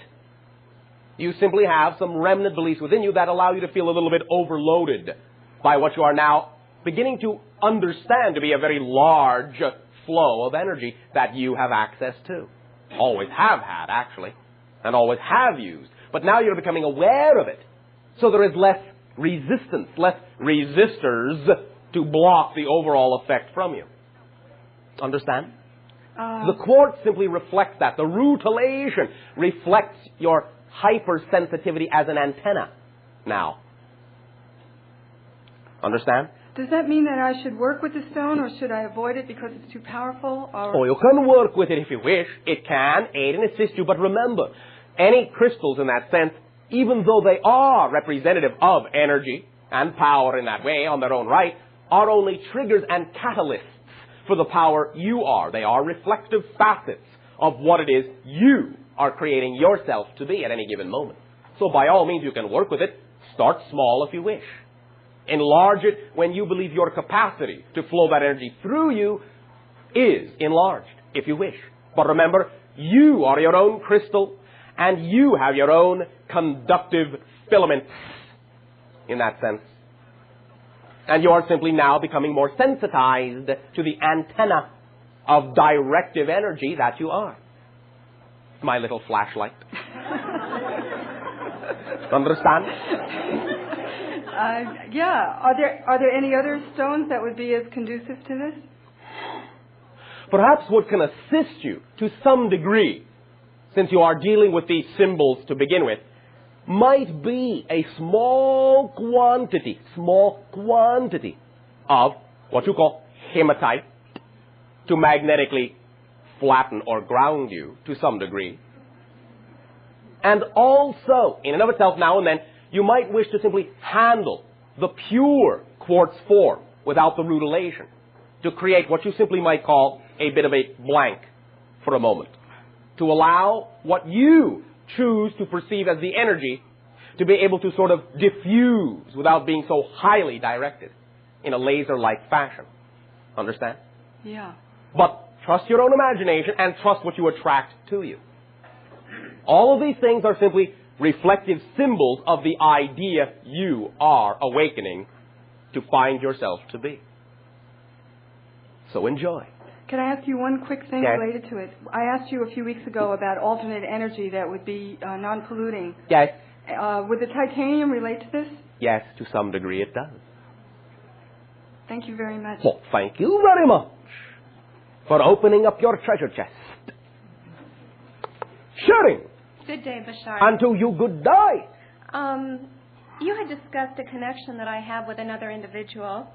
You simply have some remnant beliefs within you that allow you to feel a little bit overloaded by what you are now beginning to understand to be a very large flow of energy that you have access to. Always have had, actually, and always have used. But now you're becoming aware of it. So there is less resistance, less resistors to block the overall effect from you. Understand? The quartz simply reflects that. The rutylation reflects your hypersensitivity as an antenna now. Understand? Does that mean that I should work with the stone, or should I avoid it because it's too powerful? Or... Oh, you can work with it if you wish. It can aid and assist you. But remember, any crystals in that sense, even though they are representative of energy and power in that way on their own right, are only triggers and catalysts for the power you are. They are reflective facets of what it is you are creating yourself to be at any given moment. So by all means, you can work with it. Start small if you wish. Enlarge it when you believe your capacity to flow that energy through you is enlarged, if you wish. But remember, you are your own crystal, and you have your own conductive filaments in that sense. And you are simply now becoming more sensitized to the antenna of directive energy that you are. My little flashlight. Understand? Yeah. Are there any other stones that would be as conducive to this? Perhaps what can assist you to some degree, since you are dealing with these symbols to begin with, might be a small quantity of what you call hematite to magnetically flatten or ground you to some degree. And also, in and of itself, now and then, you might wish to simply handle the pure quartz form without the rutylation to create what you simply might call a bit of a blank for a moment, to allow what you choose to perceive as the energy to be able to sort of diffuse without being so highly directed in a laser-like fashion. Understand? Yeah. But trust your own imagination and trust what you attract to you. All of these things are simply reflective symbols of the idea you are awakening to find yourself to be. So enjoy. Can I ask you one quick thing Yes. related to it? I asked you a few weeks ago about alternate energy that would be non-polluting. Yes. Would the titanium relate to this? Yes, to some degree it does. Thank you very much. Well, thank you very much for opening up your treasure chest. Sharing. Good day, Bashar. And to you, good day. You had discussed a connection that I have with another individual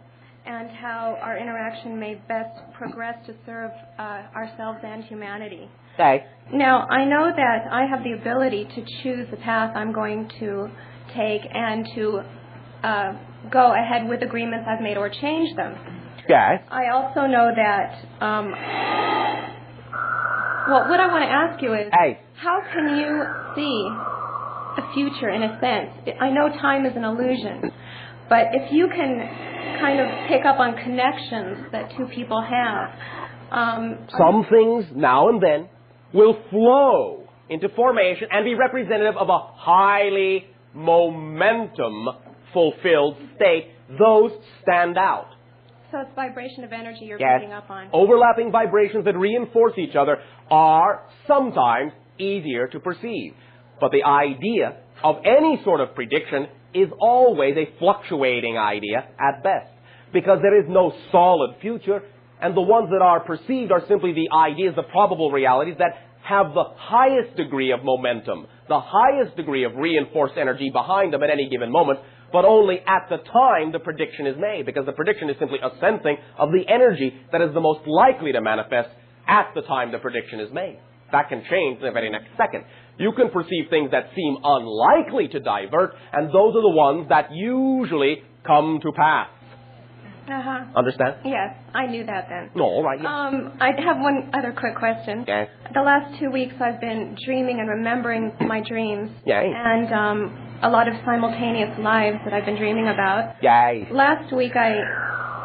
and how our interaction may best progress to serve ourselves and humanity. Okay. Now, I know that I have the ability to choose the path I'm going to take and to go ahead with agreements I've made or change them. Yes. I also know that, well, what I want to ask you is, how can you see the future in a sense? I know time is an illusion, but if you can kind of pick up on connections that two people have. Some things now and then will flow into formation and be representative of a highly momentum-fulfilled state. Those stand out. So it's vibration of energy you're Yes. picking up on. Overlapping vibrations that reinforce each other are sometimes easier to perceive. But the idea of any sort of prediction is always a fluctuating idea at best, because there is no solid future, and the ones that are perceived are simply the ideas, the probable realities that have the highest degree of momentum, the highest degree of reinforced energy behind them at any given moment, but only at the time the prediction is made, because the prediction is simply a sensing of the energy that is the most likely to manifest at the time the prediction is made. That can change in the very next second. You can perceive things that seem unlikely to divert, and those are the ones that usually come to pass. Uh-huh. Understand? Yes, I knew that then. No, all right. Yes. I have one other quick question. Yes. The last 2 weeks I've been dreaming and remembering my dreams. Yes. And a lot of simultaneous lives that I've been dreaming about. Yes. Last week I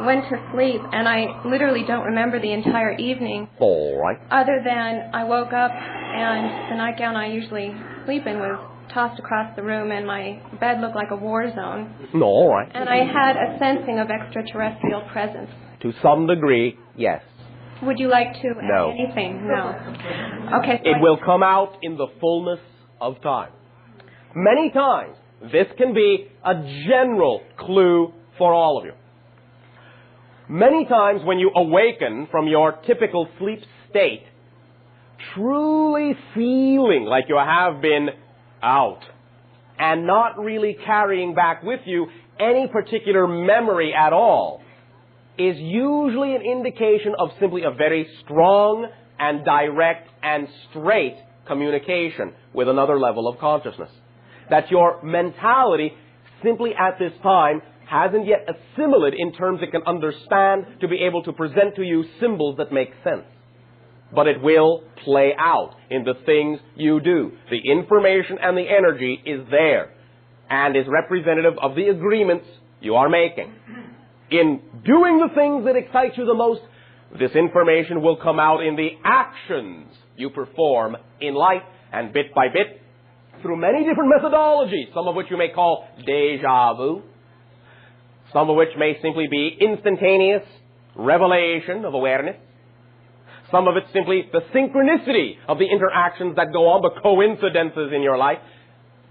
went to sleep and I literally don't remember the entire evening. All right. Other than I woke up and the nightgown I usually sleep in was tossed across the room and my bed looked like a war zone. No, all right. And I had a sensing of extraterrestrial presence. To some degree, yes. Would you like to No. add anything? No. Okay. So It will come out in the fullness of time. Many times, this can be a general clue for all of you. Many times when you awaken from your typical sleep state, truly feeling like you have been out and not really carrying back with you any particular memory at all, is usually an indication of simply a very strong and direct and straight communication with another level of consciousness. That your mentality simply at this time hasn't yet assimilated in terms it can understand to be able to present to you symbols that make sense. But it will play out in the things you do. The information and the energy is there and is representative of the agreements you are making. In doing the things that excite you the most, this information will come out in the actions you perform in life, and bit by bit, through many different methodologies, some of which you may call déjà vu, some of which may simply be instantaneous revelation of awareness, some of it simply the synchronicity of the interactions that go on, the coincidences in your life.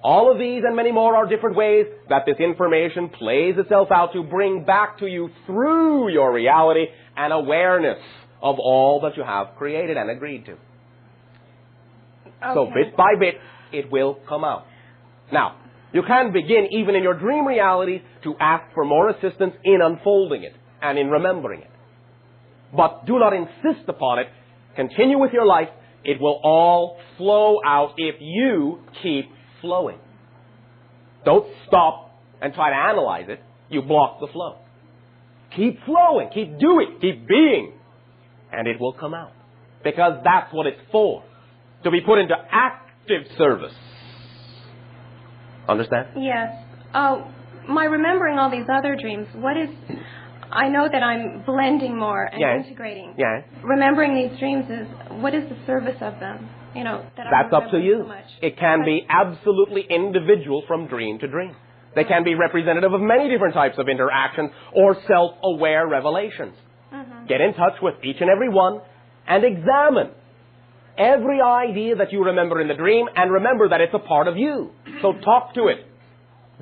All of these and many more are different ways that this information plays itself out to bring back to you through your reality an awareness of all that you have created and agreed to. Okay. So bit by bit, it will come out. Now, you can begin even in your dream realities to ask for more assistance in unfolding it and in remembering it. But do not insist upon it. Continue with your life. It will all flow out if you keep flowing. Don't stop and try to analyze it. You block the flow. Keep flowing. Keep doing. Keep being. And it will come out. Because that's what it's for. To be put into active service. Understand? Yes. My remembering all these other dreams, I know that I'm blending more and integrating. Yes. Remembering these dreams what is the service of them? That's up to you. So it can be absolutely individual from dream to dream. They can be representative of many different types of interactions or self-aware revelations. Mm-hmm. Get in touch with each and every one and examine every idea that you remember in the dream, and remember that it's a part of you. So talk to it.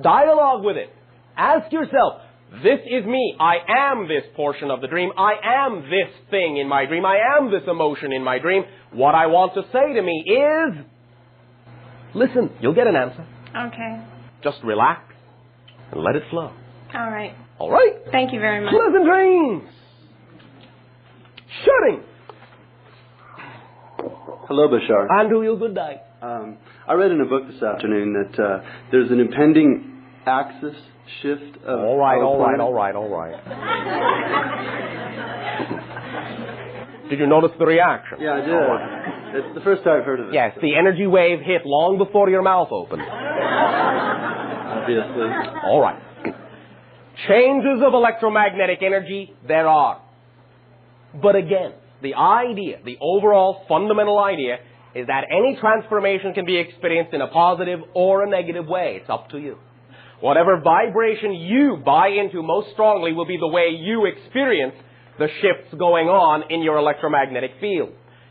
Dialogue with it. Ask yourself, this is me. I am this portion of the dream. I am this thing in my dream. I am this emotion in my dream. What I want to say to me is, listen, you'll get an answer. Okay. Just relax and let it flow. All right. All right? Thank you very much. Pleasant dreams. Shutting. Hello, Bashar. And to you, good night. I read in a book this afternoon that there's an impending axis shift of all right. Did you notice the reaction? Yeah, I did. It's the first time I've heard of it. Yes, the energy wave hit long before your mouth opened. Obviously. All right. Changes of electromagnetic energy, there are. But again, the idea, the overall fundamental idea, is that any transformation can be experienced in a positive or a negative way. It's up to you. Whatever vibration you buy into most strongly will be the way you experience the shifts going on in your electromagnetic field.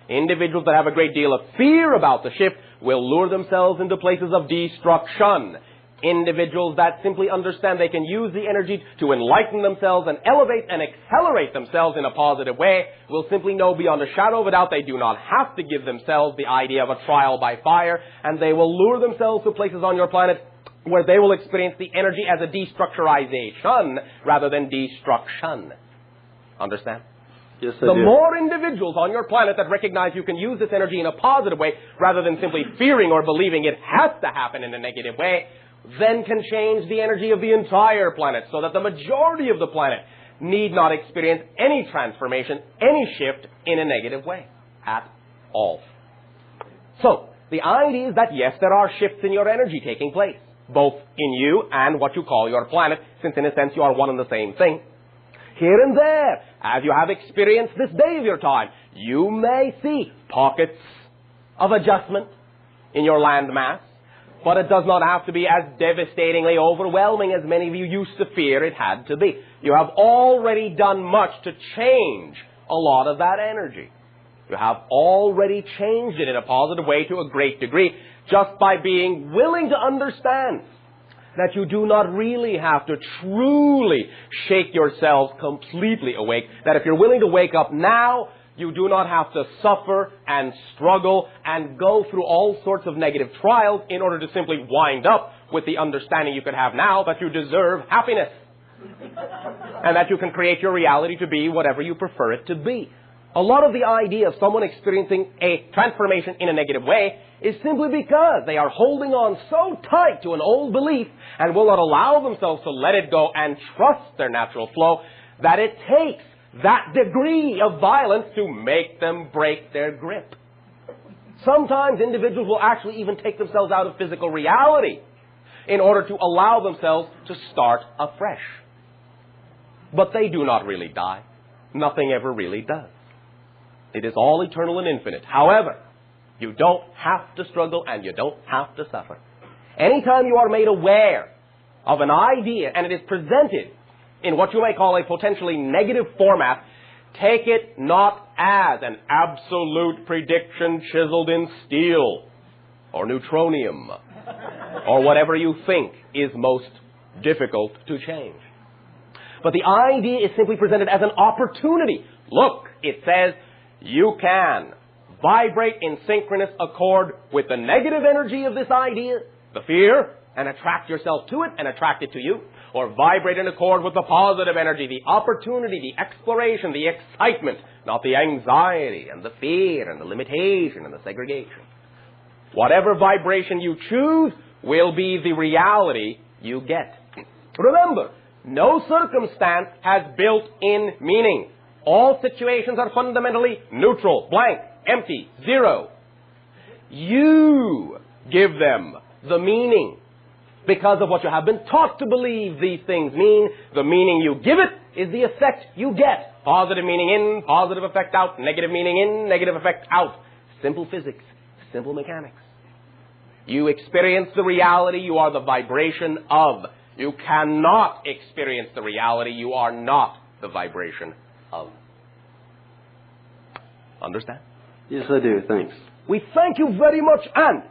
Individuals that have a great deal of fear about the shift will lure themselves into places of destruction. Individuals that simply understand they can use the energy to enlighten themselves and elevate and accelerate themselves in a positive way will simply know beyond a shadow of a doubt they do not have to give themselves the idea of a trial by fire, and they will lure themselves to places on your planet where they will experience the energy as a destructurization rather than destruction. Understand? Yes, I do. The more individuals on your planet that recognize you can use this energy in a positive way rather than simply fearing or believing it has to happen in a negative way, then can change the energy of the entire planet so that the majority of the planet need not experience any transformation, any shift in a negative way at all. So, the idea is that yes, there are shifts in your energy taking place, both in you and what you call your planet, since in a sense you are one and the same thing. Here and there, as you have experienced this day of your time, you may see pockets of adjustment in your land mass, but it does not have to be as devastatingly overwhelming as many of you used to fear it had to be. You have already done much to change a lot of that energy. You have already changed it in a positive way to a great degree just by being willing to understand that you do not really have to truly shake yourselves completely awake. That if you're willing to wake up now, you do not have to suffer and struggle and go through all sorts of negative trials in order to simply wind up with the understanding you could have now that you deserve happiness. And that you can create your reality to be whatever you prefer it to be. A lot of the idea of someone experiencing a transformation in a negative way is simply because they are holding on so tight to an old belief and will not allow themselves to let it go and trust their natural flow, that it takes that degree of violence to make them break their grip. Sometimes individuals will actually even take themselves out of physical reality in order to allow themselves to start afresh. But they do not really die. Nothing ever really does. It is all eternal and infinite. However, you don't have to struggle and you don't have to suffer. Anytime you are made aware of an idea and it is presented in what you may call a potentially negative format, take it not as an absolute prediction chiseled in steel or neutronium or whatever you think is most difficult to change. But the idea is simply presented as an opportunity. Look, it says, you can vibrate in synchronous accord with the negative energy of this idea, the fear, and attract yourself to it and attract it to you. Or vibrate in accord with the positive energy, the opportunity, the exploration, the excitement, not the anxiety and the fear and the limitation and the segregation. Whatever vibration you choose will be the reality you get. Remember, no circumstance has built-in meaning. All situations are fundamentally neutral, blank, empty, zero. You give them the meaning. Because of what you have been taught to believe these things mean, the meaning you give it is the effect you get. Positive meaning in, positive effect out. Negative meaning in, negative effect out. Simple physics, simple mechanics. You experience the reality you are the vibration of. You cannot experience the reality you are not the vibration of. Understand? Yes, I do. Thanks. We thank you very much, and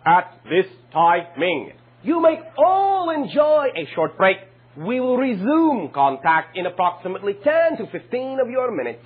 at this timing, you may all enjoy a short break. We will resume contact in approximately 10 to 15 of your minutes.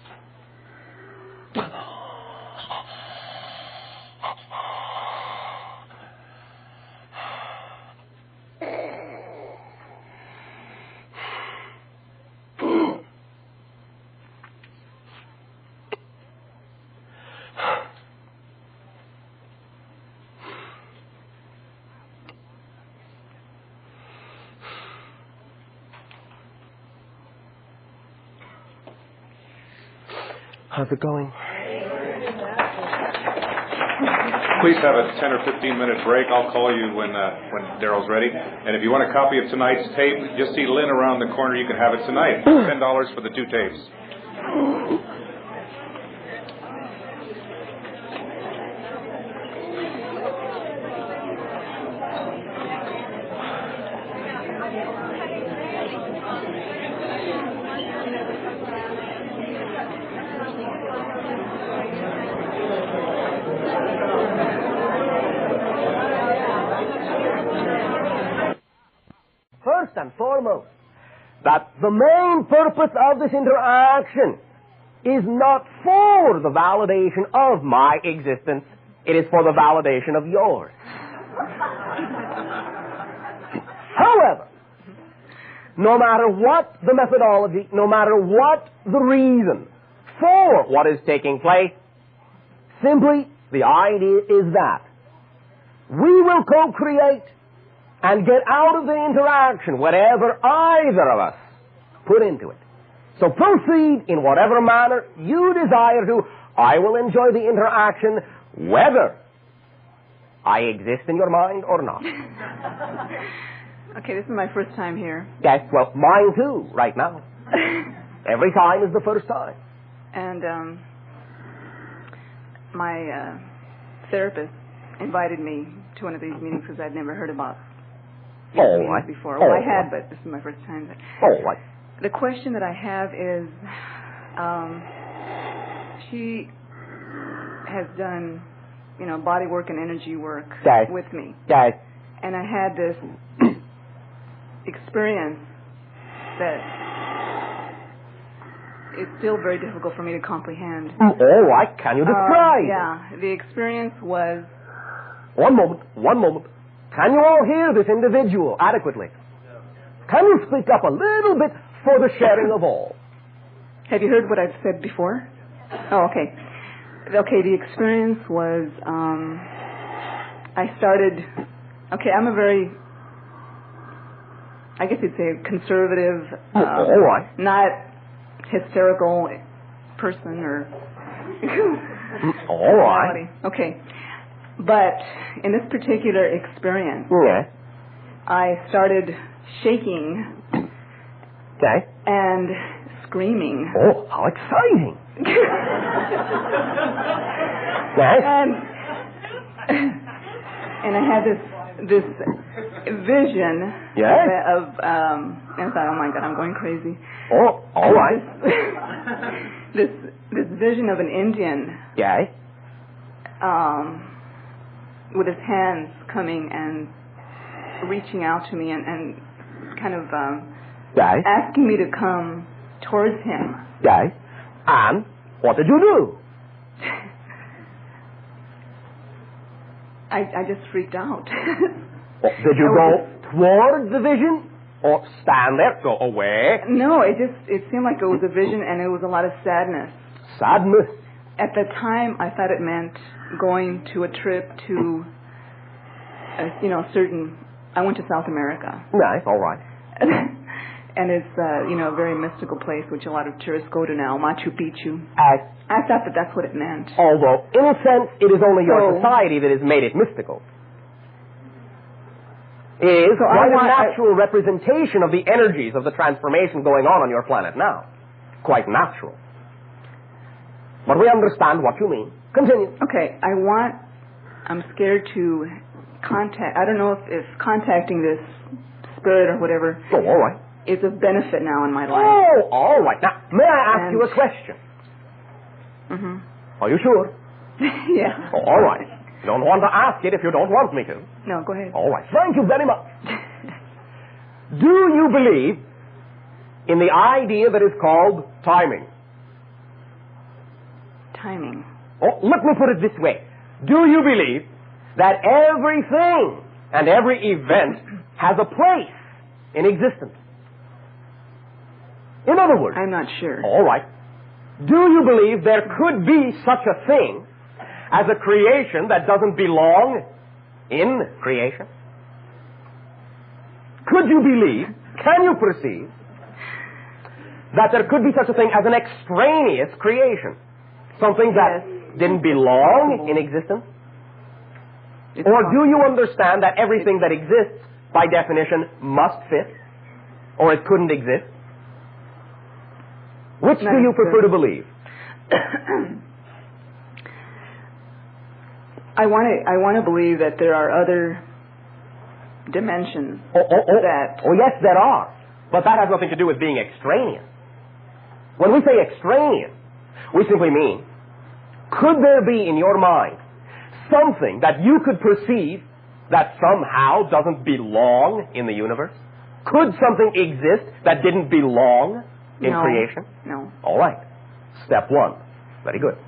How's it going? Please have a 10 or 15-minute break. I'll call you when Daryl's ready. And if you want a copy of tonight's tape, just see Lynn around the corner. You can have it tonight. $10 for the 2 tapes. First and foremost, that the main purpose of this interaction is not for the validation of my existence. It is for the validation of yours. However, no matter what the methodology, no matter what the reason for what is taking place, simply the idea is that we will co-create and get out of the interaction whatever either of us put into it. So proceed in whatever manner you desire to. I will enjoy the interaction whether I exist in your mind or not. Okay, this is my first time here. Yes, well, mine too, right now. Every time is the first time. And my therapist invited me to one of these meetings because I'd never heard about meetings before. Well, I had, but this is my first time. All right. The question that I have is, she has done, body work and energy work with me. And I had this experience that it's still very difficult for me to comprehend. All right, can you describe? Yeah, the experience was... One moment. Can you all hear this individual adequately? Can you speak up a little bit for the sharing of all? Have you heard what I've said before? Oh, okay. Okay, the experience was, I started... Okay, I'm a very... I guess you'd say conservative, all right. Not hysterical person or... all right. Okay. But in this particular experience, I started shaking and screaming. Oh, how exciting. And I had this vision of and I thought, oh my God, I'm going crazy. Oh, all right. This vision of an Indian. With his hands coming and reaching out to me and kind of asking me to come towards him. And what did you do? I just freaked out. Did you go towards the vision or stand there, go away? No, it seemed like it was a vision and it was a lot of sadness. Sadness? At the time, I thought it meant going to a trip to, I went to South America. Nice, all right. And it's, a very mystical place, which a lot of tourists go to now, Machu Picchu. I thought that that's what it meant. Although, in a sense, it is only your society that has made it mystical. It is quite a natural representation of the energies of the transformation going on your planet now. Quite natural. But we understand what you mean. Continue. Okay, I'm scared to contact, I don't know if contacting this spirit or whatever all right. is of benefit now in my life. Oh, all right. Now, may I ask you a question? Mm-hmm. Are you sure? Yeah. Oh, all right. You don't want to ask it if you don't want me to. No, go ahead. All right. Thank you very much. Do you believe in the idea that is called timing? Timing. Oh, let me put it this way. Do you believe that everything and every event has a place in existence? In other words... I'm not sure. All right. Do you believe there could be such a thing as a creation that doesn't belong in creation? Could you believe, can you perceive, that there could be such a thing as an extraneous creation? Something that didn't belong in existence? Or do you understand that everything that exists, by definition, must fit? Or it couldn't exist? Which do you prefer to believe? I want to believe that there are other dimensions that... Oh, yes, there are. But that has nothing to do with being extraneous. When we say extraneous, we simply mean, could there be in your mind something that you could perceive that somehow doesn't belong in the universe? Could something exist that didn't belong in creation? No. All right. Step one. Very good.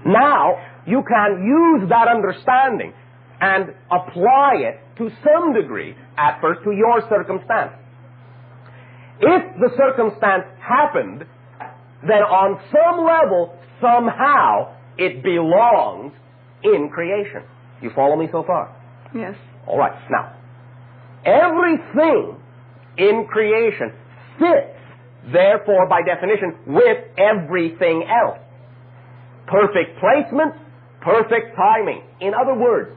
Now, you can use that understanding and apply it to some degree, at first, to your circumstance. If the circumstance happened, then on some level, somehow, it belongs in creation. You follow me so far? Yes. All right. Now, everything in creation fits, therefore, by definition, with everything else. Perfect placement, perfect timing. In other words,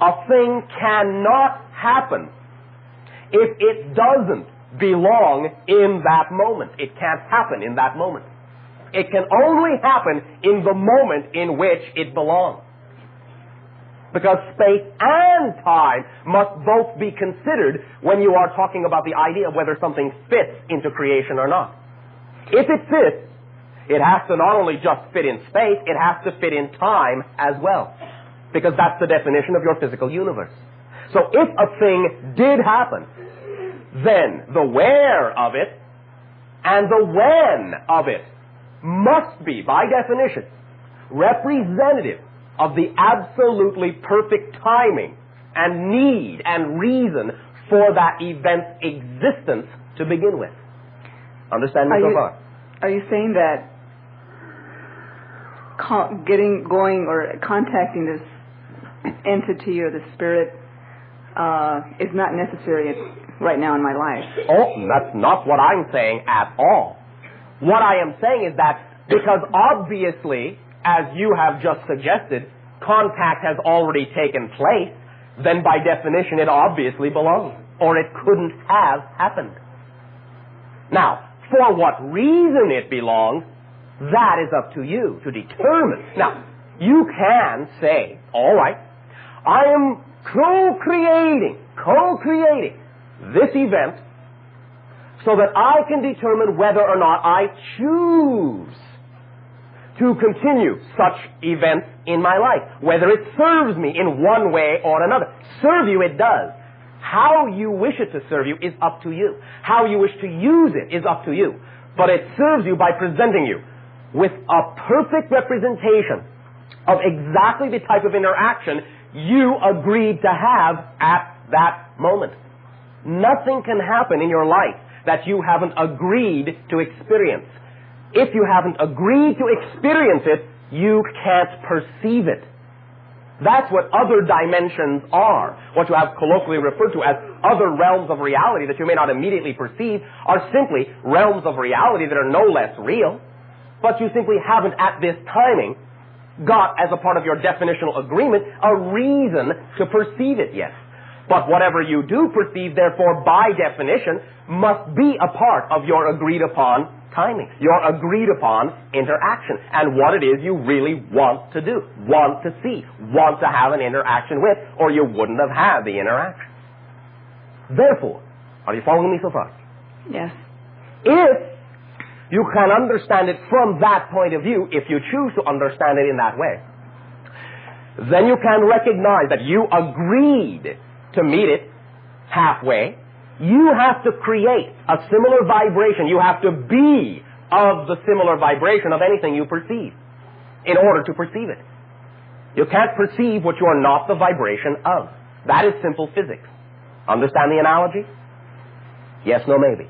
a thing cannot happen if it doesn't belong in that moment. It can't happen in that moment. It can only happen in the moment in which it belongs. Because space and time must both be considered when you are talking about the idea of whether something fits into creation or not. If it fits, It has to not only just fit in space, it has to fit in time as well. Because that's the definition of your physical universe. So if a thing did happen, then the where of it and the when of it must be, by definition, representative of the absolutely perfect timing and need and reason for that event's existence to begin with. Understand me so far? Are you saying that contacting this entity or the spirit is not necessary right now in my life? Oh, that's not what I'm saying at all. What I am saying is that because obviously, as you have just suggested, contact has already taken place, then by definition it obviously belongs, or it couldn't have happened. Now, for what reason it belongs, that is up to you to determine. Now, you can say, all right, I am co-creating this event so that I can determine whether or not I choose to continue such events in my life, whether it serves me in one way or another. Serve you, it does. How you wish it to serve you is up to you. How you wish to use it is up to you. But it serves you by presenting you with a perfect representation of exactly the type of interaction you agreed to have at that moment. Nothing can happen in your life that you haven't agreed to experience. If you haven't agreed to experience it, you can't perceive it. That's what other dimensions are. What you have colloquially referred to as other realms of reality that you may not immediately perceive are simply realms of reality that are no less real, but you simply haven't at this timing got, as a part of your definitional agreement, a reason to perceive it yet. But whatever you do perceive, therefore, by definition, must be a part of your agreed-upon timing, your agreed-upon interaction, and what it is you really want to do, want to see, want to have an interaction with, or you wouldn't have had the interaction. Therefore, are you following me so far? Yes. If you can understand it from that point of view, if you choose to understand it in that way, then you can recognize that you agreed to meet it halfway. You have to create a similar vibration. You have to be of the similar vibration of anything you perceive in order to perceive it. You can't perceive what you are not the vibration of. That is simple physics. Understand the analogy? Yes, no, maybe.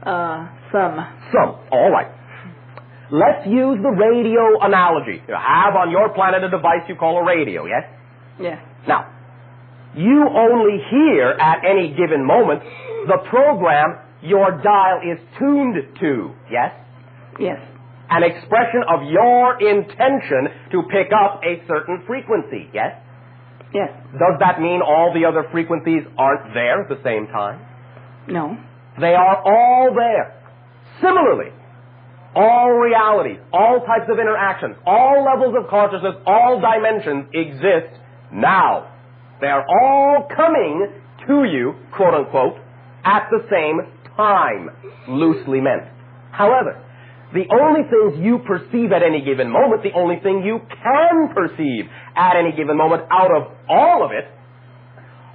Some. All right. Let's use the radio analogy. You have on your planet a device you call a radio, yes? Yes. Now, you only hear at any given moment the program your dial is tuned to, yes? Yes. An expression of your intention to pick up a certain frequency, yes? Yes. Does that mean all the other frequencies aren't there at the same time? No. They are all there. Similarly, all realities, all types of interactions, all levels of consciousness, all dimensions exist now. They are all coming to you, quote unquote, at the same time, loosely meant. However, the only things you perceive at any given moment, the only thing you can perceive at any given moment out of all of it,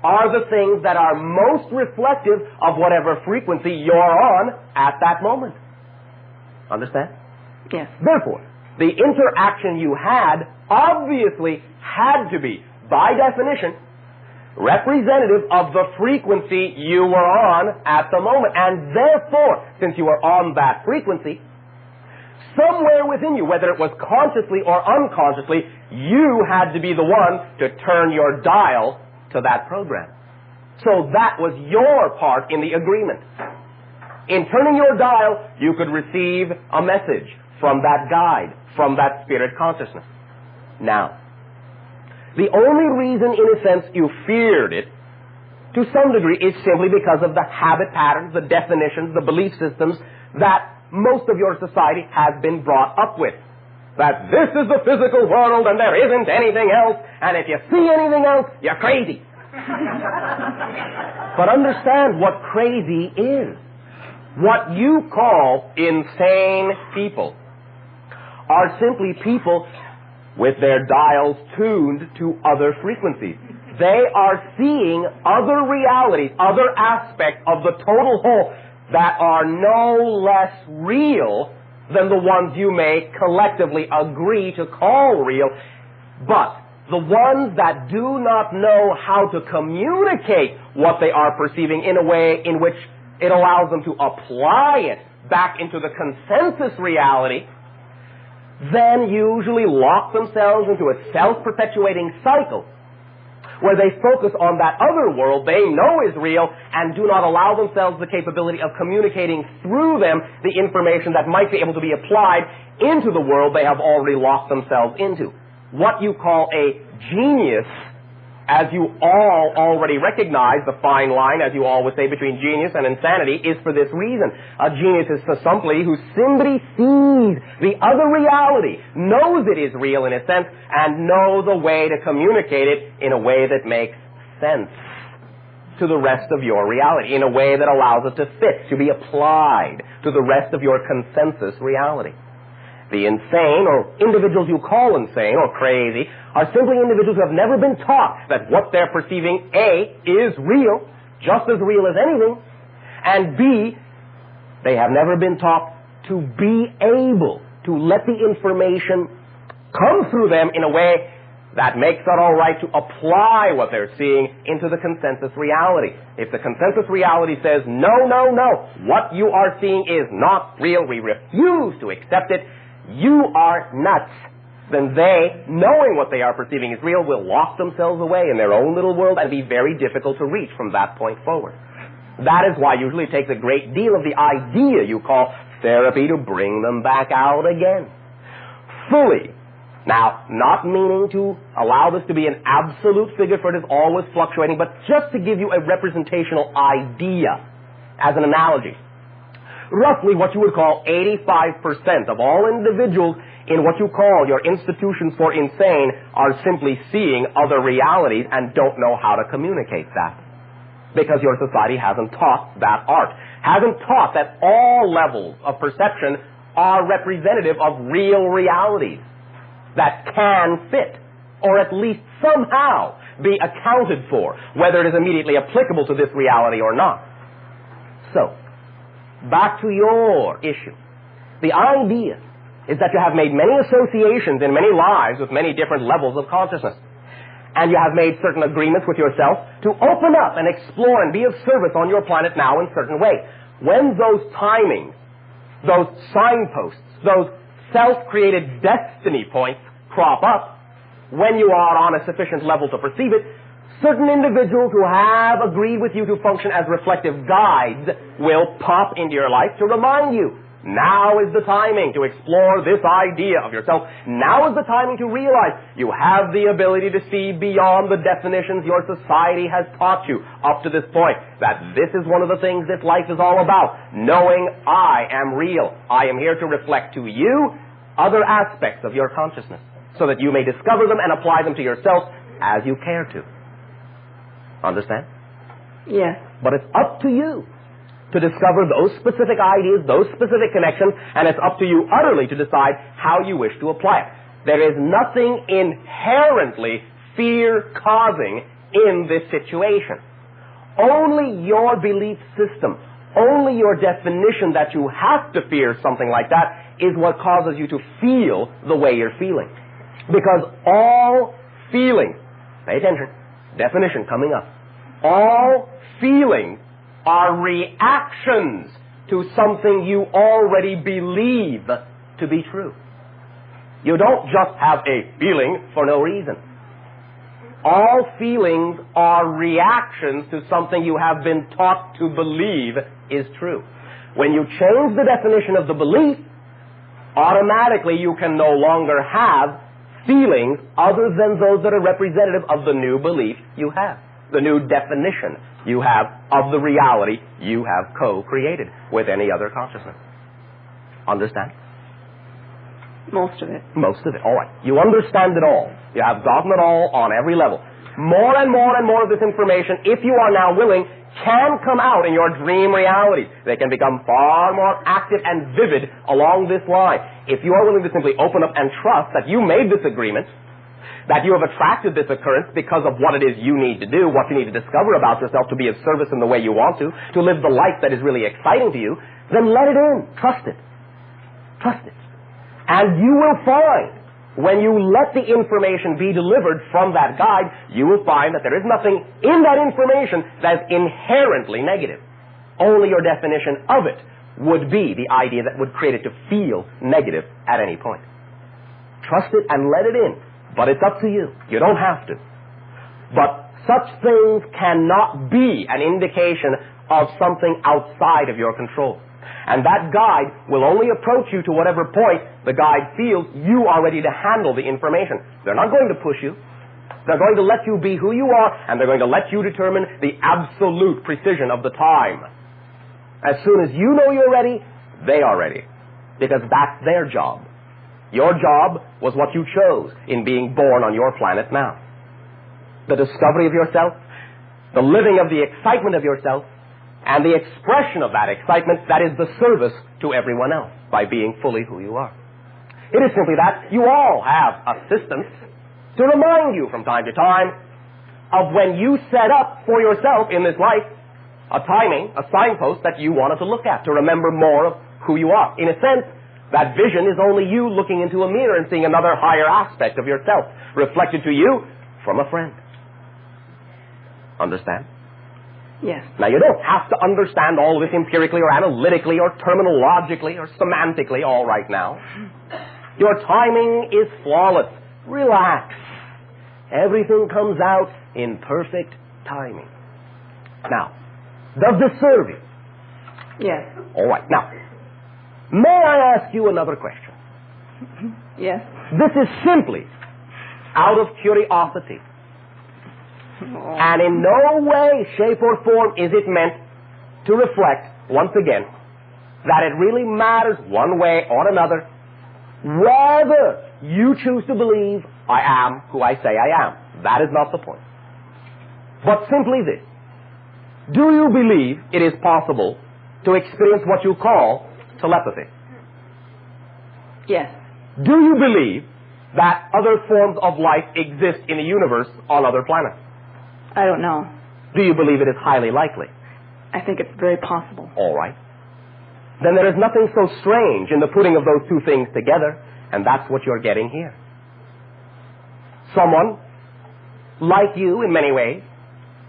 are the things that are most reflective of whatever frequency you're on at that moment. Understand? Yes. Therefore, the interaction you had obviously had to be, by definition, representative of the frequency you were on at the moment. And therefore, since you were on that frequency, somewhere within you, whether it was consciously or unconsciously, you had to be the one to turn your dial to that program. So that was your part in the agreement. In turning your dial, you could receive a message from that guide, from that spirit consciousness. Now, the only reason, in a sense, you feared it, to some degree, is simply because of the habit patterns, the definitions, the belief systems that most of your society has been brought up with. That this is the physical world and there isn't anything else, and if you see anything else, you're crazy. But understand what crazy is. What you call insane people are simply people with their dials tuned to other frequencies. They are seeing other realities, other aspects of the total whole that are no less real than the ones you may collectively agree to call real, but the ones that do not know how to communicate what they are perceiving in a way in which it allows them to apply it back into the consensus reality, then usually lock themselves into a self-perpetuating cycle where they focus on that other world they know is real and do not allow themselves the capability of communicating through them the information that might be able to be applied into the world they have already locked themselves into. What you call a genius, as you all already recognize the fine line, as you always say, between genius and insanity, is for this reason. A genius is somebody who simply sees the other reality, knows it is real in a sense, and knows a way to communicate it in a way that makes sense to the rest of your reality, in a way that allows it to fit, to be applied to the rest of your consensus reality. The insane, or individuals you call insane or crazy, are simply individuals who have never been taught that what they're perceiving, A, is real, just as real as anything, and B, they have never been taught to be able to let the information come through them in a way that makes it all right to apply what they're seeing into the consensus reality. If the consensus reality says, no, no, no, what you are seeing is not real, we refuse to accept it, you are nuts, then they, knowing what they are perceiving is real, will lock themselves away in their own little world and be very difficult to reach from that point forward. That is why usually it takes a great deal of the idea you call therapy to bring them back out again. Fully. Now, not meaning to allow this to be an absolute figure, for it is always fluctuating, but just to give you a representational idea as an analogy. Roughly what you would call 85% of all individuals in what you call your institutions for insane are simply seeing other realities and don't know how to communicate that. Because your society hasn't taught that art. Hasn't taught that all levels of perception are representative of real realities that can fit, or at least somehow be accounted for, whether it is immediately applicable to this reality or not. So, back to your issue. The idea is that you have made many associations in many lives with many different levels of consciousness. And you have made certain agreements with yourself to open up and explore and be of service on your planet now in certain ways. When those timings, those signposts, those self-created destiny points crop up, when you are on a sufficient level to perceive it, certain individuals who have agreed with you to function as reflective guides will pop into your life to remind you, now is the timing to explore this idea of yourself. Now is the timing to realize you have the ability to see beyond the definitions your society has taught you up to this point. That this is one of the things this life is all about. Knowing I am real. I am here to reflect to you other aspects of your consciousness so that you may discover them and apply them to yourself as you care to. Understand? Yes. But it's up to you to discover those specific ideas, those specific connections, and it's up to you utterly to decide how you wish to apply it. There is nothing inherently fear-causing in this situation. Only your belief system, only your definition that you have to fear something like that is what causes you to feel the way you're feeling. Because all feelings, pay attention, definition coming up, all feelings are reactions to something you already believe to be true. You don't just have a feeling for no reason. All feelings are reactions to something you have been taught to believe is true. When you change the definition of the belief, automatically you can no longer have feelings other than those that are representative of the new belief you have, the new definition you have of the reality you have co-created with any other consciousness. Understand? Most of it. Most of it. All right. You understand it all. You have gotten it all on every level. More and more and more of this information, if you are now willing, can come out in your dream realities. They can become far more active and vivid along this line. If you are willing to simply open up and trust that you made this agreement, that you have attracted this occurrence because of what it is you need to do, what you need to discover about yourself to be of service in the way you want to live the life that is really exciting to you, then let it in. Trust it. Trust it. And you will find, when you let the information be delivered from that guide, you will find that there is nothing in that information that is inherently negative. Only your definition of it would be the idea that would create it to feel negative at any point. Trust it and let it in. But it's up to you. You don't have to. But such things cannot be an indication of something outside of your control. And that guide will only approach you to whatever point the guide feels you are ready to handle the information. They're not going to push you. They're going to let you be who you are, and they're going to let you determine the absolute precision of the time. As soon as you know you're ready, they are ready. Because that's their job. Your job was what you chose in being born on your planet now. The discovery of yourself, the living of the excitement of yourself, and the expression of that excitement that is the service to everyone else by being fully who you are. It is simply that you all have assistants to remind you from time to time of when you set up for yourself in this life a timing, a signpost that you wanted to look at to remember more of who you are. In a sense, that vision is only you looking into a mirror and seeing another higher aspect of yourself reflected to you from a friend. Understand? Yes. Now, you don't have to understand all of this empirically or analytically or terminologically or semantically all right now. Your timing is flawless. Relax. Everything comes out in perfect timing. Now, does this serve you? Yes. All right. Now, may I ask you another question? Yes. This is simply out of curiosity. And in no way, shape, or form is it meant to reflect, once again, that it really matters one way or another whether you choose to believe I am who I say I am. That is not the point. But simply this. Do you believe it is possible to experience what you call telepathy? Yes. Do you believe that other forms of life exist in the universe on other planets? I don't know. Do you believe it is highly likely? I think it's very possible. All right. Then there is nothing so strange in the putting of those two things together, and that's what you're getting here. Someone like you in many ways,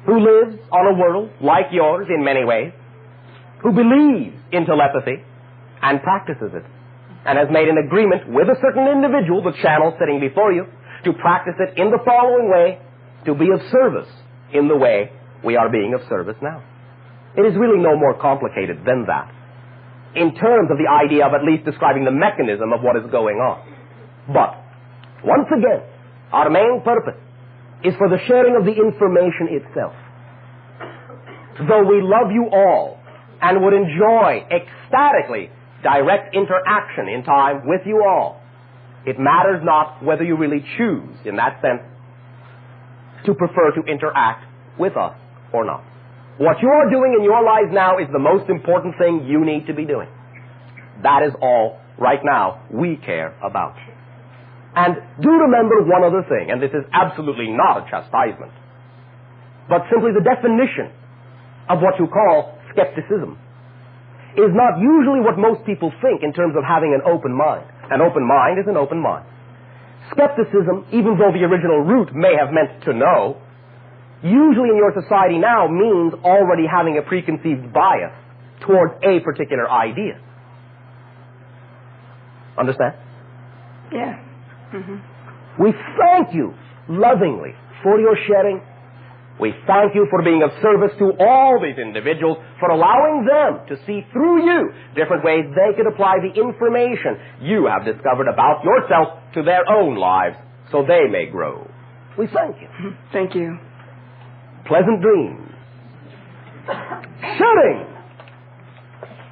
who lives on a world like yours in many ways, who believes in telepathy and practices it, and has made an agreement with a certain individual, the channel sitting before you, to practice it in the following way, to be of service in the way we are being of service now. It is really no more complicated than that, in terms of the idea of at least describing the mechanism of what is going on. But, once again, our main purpose is for the sharing of the information itself. Though we love you all and would enjoy ecstatically direct interaction in time with you all, it matters not whether you really choose, in that sense, to prefer to interact with us or not. What you are doing in your lives now is the most important thing you need to be doing. That is all, right now, we care about. And do remember one other thing, and this is absolutely not a chastisement, but simply the definition of what you call skepticism is not usually what most people think in terms of having an open mind. An open mind is an open mind. Skepticism, even though the original root may have meant to know, usually in your society now means already having a preconceived bias towards a particular idea. Understand? Yes. Mm-hmm. We thank you lovingly for your sharing. We thank you for being of service to all these individuals, for allowing them to see through you different ways they could apply the information you have discovered about yourself to their own lives so they may grow. We thank you. Thank you. Pleasant dreams. Shooting!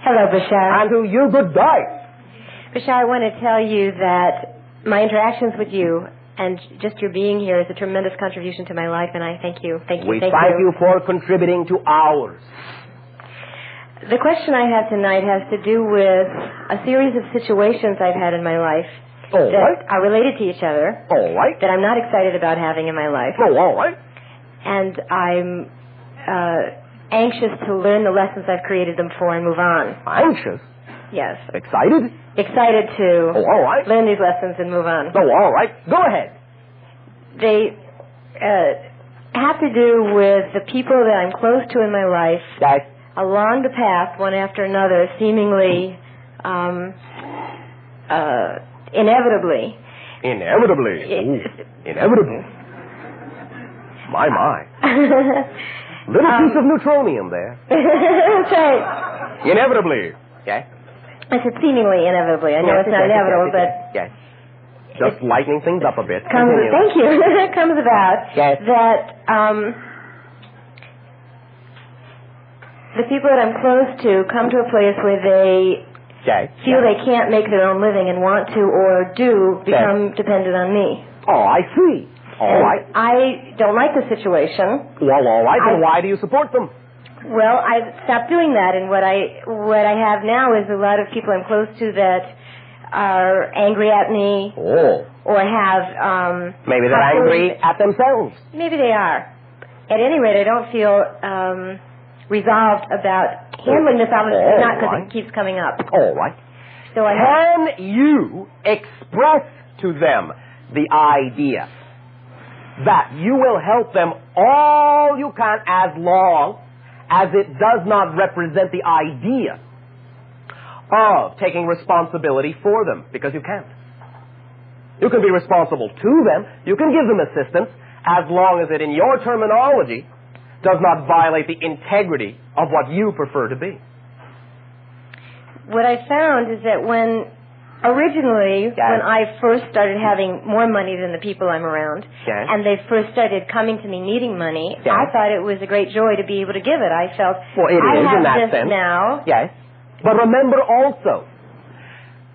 Hello, Bashar. And to you, goodbye. Bashar, I want to tell you that my interactions with you And just your being here is a tremendous contribution to my life, and I thank you. Thank you. We thank you for contributing to ours. The question I have tonight has to do with a series of situations I've had in my life that are related to each other. All right. That I'm not excited about having in my life. Oh, all right. And I'm anxious to learn the lessons I've created them for and move on. Anxious? Yes. Excited? Excited to all right. learn these lessons and move on. Oh, all right. Go ahead. They have to do with the people that I'm close to in my life. Yes. Along the path, one after another, seemingly inevitably. Inevitably? Inevitable. My. Little piece of neutronium there. That's right. Inevitably. Yes. I said seemingly inevitably. I know it's not inevitable, but... Yes. Just lightening things up a bit. Thank you. It comes about that the people that I'm close to come to a place where they feel they can't make their own living and want to or do become dependent on me. Oh, I see. All right. I don't like the situation. Well, all right. Then why do you support them? Well, I've stopped doing that, and what I have now is a lot of people I'm close to that are angry at me or have... maybe they're angry at themselves. Maybe they are. At any rate, I don't feel resolved about handling this obligation, not because it keeps coming up. All right. So Can you express to them the idea that you will help them all you can as long as it does not represent the idea of taking responsibility for them, because you can't. You can be responsible to them, you can give them assistance, as long as it, in your terminology, does not violate the integrity of what you prefer to be. What I found is that when I first started having more money than the people I'm around, and they first started coming to me needing money, I thought it was a great joy to be able to give it. I felt, it I is have in that this sense. now. Yes. But remember also,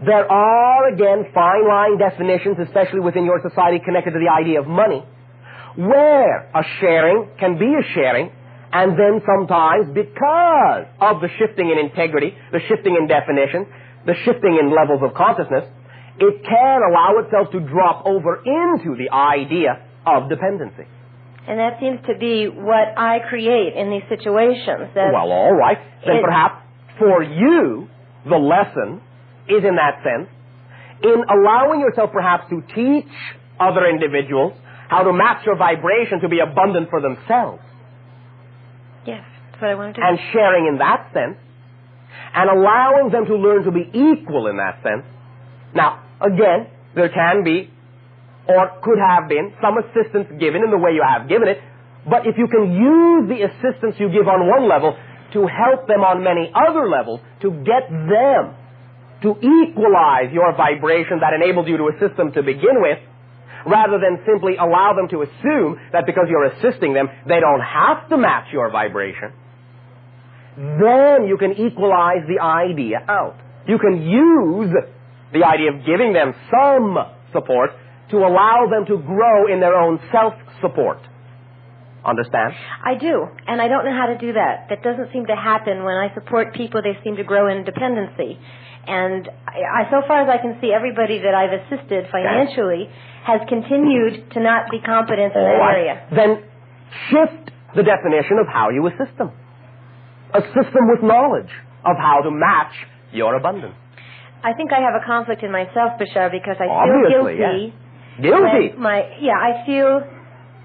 there are, again, fine line definitions, especially within your society connected to the idea of money, where a sharing can be a sharing, and then sometimes, because of the shifting in integrity, the shifting in definition, the shifting in levels of consciousness, it can allow itself to drop over into the idea of dependency. And that seems to be what I create in these situations. Well, all right. Then perhaps for you, the lesson is in that sense, in allowing yourself perhaps to teach other individuals how to match your vibration to be abundant for themselves. Yes, that's what I want to do. And sharing in that sense, and allowing them to learn to be equal in that sense. Now, again, there can be, or could have been, some assistance given in the way you have given it, but if you can use the assistance you give on one level to help them on many other levels, to get them to equalize your vibration that enables you to assist them to begin with, rather than simply allow them to assume that because you're assisting them, they don't have to match your vibration, then you can equalize the idea out. You can use the idea of giving them some support to allow them to grow in their own self-support. Understand? I do, and I don't know how to do that. That doesn't seem to happen. When I support people, they seem to grow in dependency. And so far as I can see, everybody that I've assisted financially has continued to not be competent in that area. Then shift the definition of how you assist them. Assist them with knowledge of how to match your abundance. I think I have a conflict in myself, Bashar, because I feel guilty. Guilty? I feel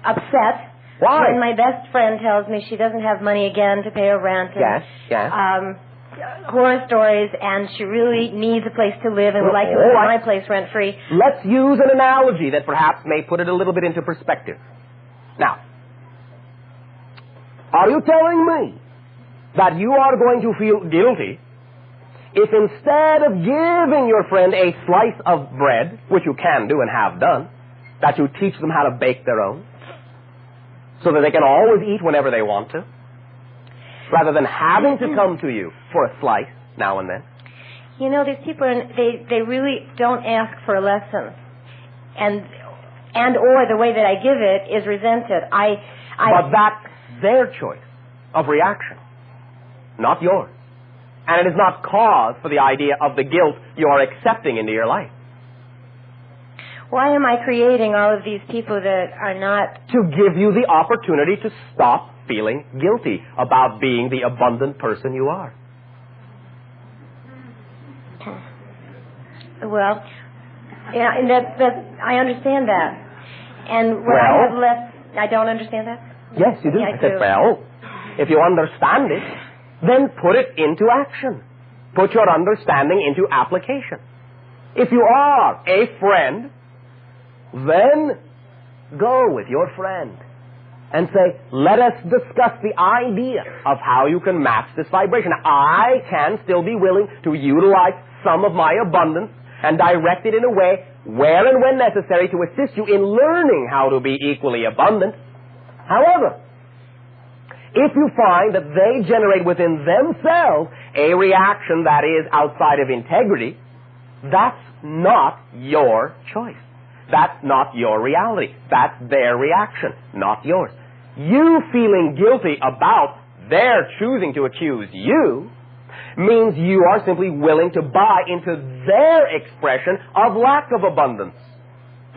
upset. Why? When my best friend tells me she doesn't have money again to pay her rent. And, horror stories, and she really needs a place to live and would like to live in my place rent-free. Let's use an analogy that perhaps may put it a little bit into perspective. Now, are you telling me that you are going to feel guilty if instead of giving your friend a slice of bread, which you can do and have done, that you teach them how to bake their own, so that they can always eat whenever they want to, rather than having to come to you for a slice now and then? You know, these people, they really don't ask for a lesson. And and or the way that I give it is resented. But that's their choice of reaction, not yours. And it is not cause for the idea of the guilt you are accepting into your life. Why am I creating all of these people that are not... To give you the opportunity to stop feeling guilty about being the abundant person you are. Well, yeah, and I understand that. And what I have left... I don't understand that? Yes, you do. Yeah, I said, well, if you understand it, then put it into action. Put your understanding into application. If you are a friend, then go with your friend and say, let us discuss the idea of how you can match this vibration. I can still be willing to utilize some of my abundance and direct it in a way where and when necessary to assist you in learning how to be equally abundant. However, if you find that they generate within themselves a reaction that is outside of integrity, that's not your choice. That's not your reality. That's their reaction, not yours. You feeling guilty about their choosing to accuse you means you are simply willing to buy into their expression of lack of abundance,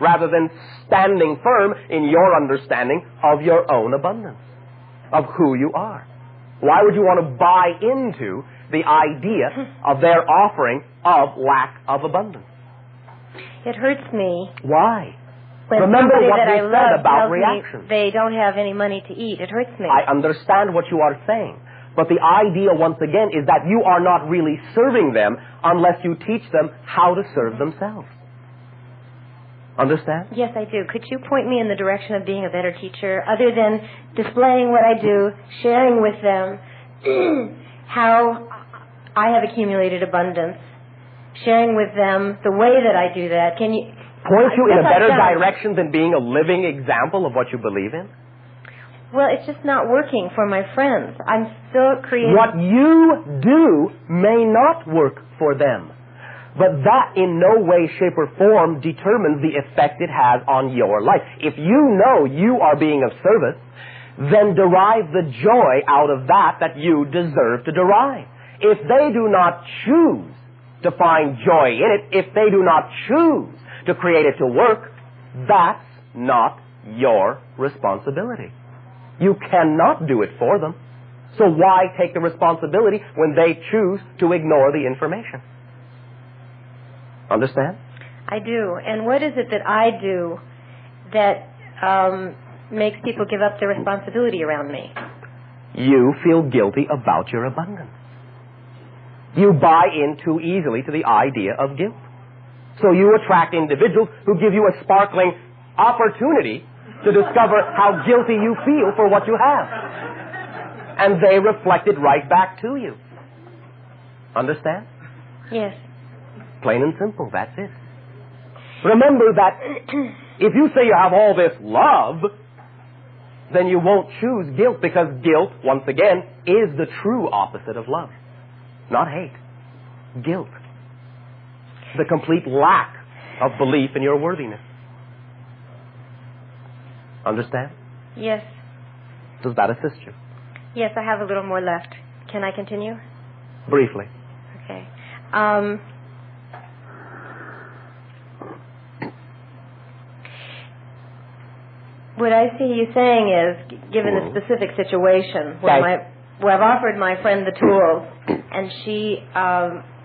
rather than standing firm in your understanding of your own abundance, of who you are. Why would you want to buy into the idea of their offering of lack of abundance? It hurts me. Why? When Remember somebody what that we I said love about tells reaction. me they don't have any money to eat. It hurts me. I understand what you are saying. But the idea, once again, is that you are not really serving them unless you teach them how to serve themselves. Understand? Yes, I do. Could you point me in the direction of being a better teacher, other than displaying what I do, sharing with them how I have accumulated abundance, sharing with them the way that I do that? Can you point you in a better direction than being a living example of what you believe in? Well, it's just not working for my friends. I'm still creating... What you do may not work for them, but that in no way, shape, or form determines the effect it has on your life. If you know you are being of service, then derive the joy out of that you deserve to derive. If they do not choose to find joy in it, if they do not choose to create it to work, that's not your responsibility. You cannot do it for them. So why take the responsibility when they choose to ignore the information? Understand? I do. And what is it that I do that makes people give up their responsibility around me? You feel guilty about your abundance. You buy in too easily to the idea of guilt. So you attract individuals who give you a sparkling opportunity to discover how guilty you feel for what you have. And they reflect it right back to you. Understand? Yes. Plain and simple, that's it. Remember that if you say you have all this love, then you won't choose guilt, because guilt, once again, is the true opposite of love. Not hate. Guilt. The complete lack of belief in your worthiness. Understand? Yes. Does that assist you? Yes, I have a little more left. Can I continue? Briefly. Okay. What I see you saying is, given the specific situation where I've offered my friend the tools, and she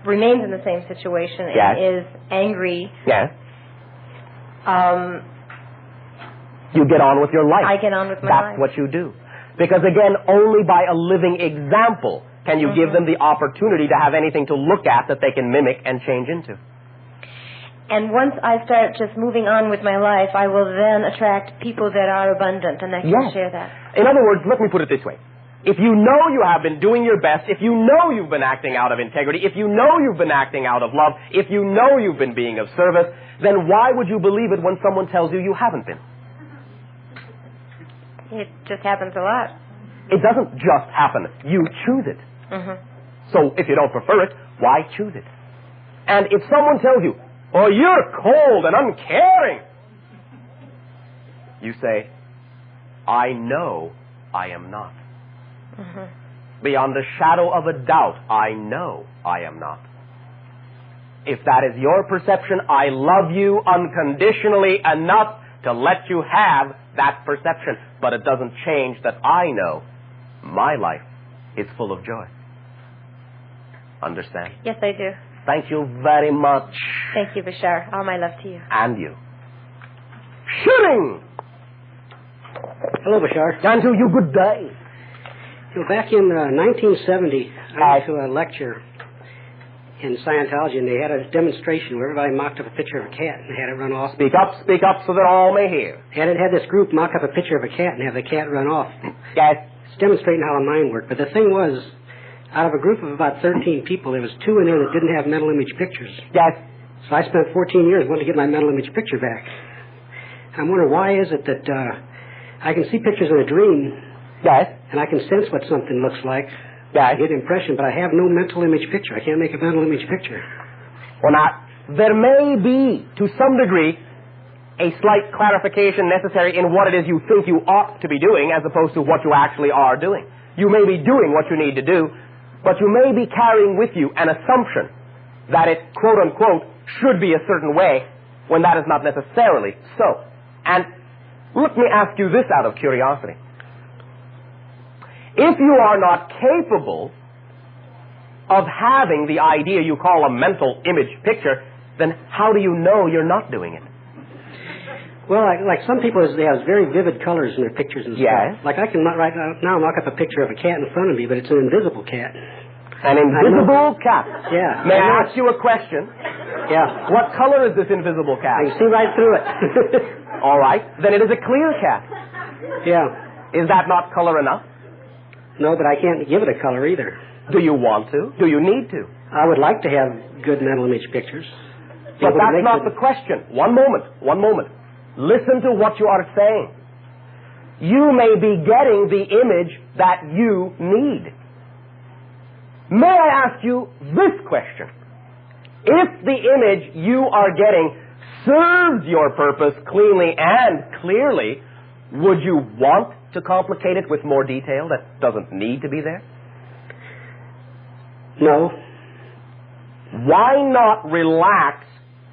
remains in the same situation and is angry. Yes. You get on with your life. I get on with my life. That's what you do. Because again, only by a living example can you give them the opportunity to have anything to look at that they can mimic and change into. And once I start just moving on with my life, I will then attract people that are abundant, and I can share that. In other words, let me put it this way. If you know you have been doing your best, if you know you've been acting out of integrity, if you know you've been acting out of love, if you know you've been being of service, then why would you believe it when someone tells you you haven't been? It just happens a lot. It doesn't just happen. You choose it. So if you don't prefer it, why choose it? And if someone tells you, oh, you're cold and uncaring, you say, I know I am not. Beyond a shadow of a doubt, I know I am not. If that is your perception, I love you unconditionally enough to let you have that perception. But it doesn't change that I know my life is full of joy. Understand? Yes, I do. Thank you very much. Thank you, Bashar. All my love to you. And you. Shooting! Hello, Bashar. And to you, good day. Back in 1970, I went to a lecture in Scientology, and they had a demonstration where everybody mocked up a picture of a cat and had it run off. Speak up so that all may hear. And it had this group mock up a picture of a cat and have the cat run off. Yes. It's demonstrating how the mind worked. But the thing was, out of a group of about 13 people, there was 2 in there that didn't have mental image pictures. Yes. So I spent 14 years wanting to get my mental image picture back. I'm wondering, why is it that I can see pictures in a dream, yes, and I can sense what something looks like, yes, I get impression, but I have no mental image picture. I can't make a mental image picture. Well, now, there may be, to some degree, a slight clarification necessary in what it is you think you ought to be doing as opposed to what you actually are doing. You may be doing what you need to do, but you may be carrying with you an assumption that it, quote-unquote, should be a certain way when that is not necessarily so. And let me ask you this out of curiosity. If you are not capable of having the idea you call a mental image picture, then how do you know you're not doing it? Well, like some people, they have very vivid colors in their pictures and stuff. Yes. Like I can right now mock up a picture of a cat in front of me, but it's an invisible cat. An invisible cat? Yeah. May I ask you a question? Yeah. What color is this invisible cat? I can see right through it. All right. Then it is a clear cat. Yeah. Is that not color enough? No, but I can't give it a color either. Do you want to? Do you need to? I would like to have good mental image pictures. But that's not the question. One moment. Listen to what you are saying. You may be getting the image that you need. May I ask you this question? If the image you are getting serves your purpose cleanly and clearly, would you want to complicate it with more detail that doesn't need to be there? No. Why not relax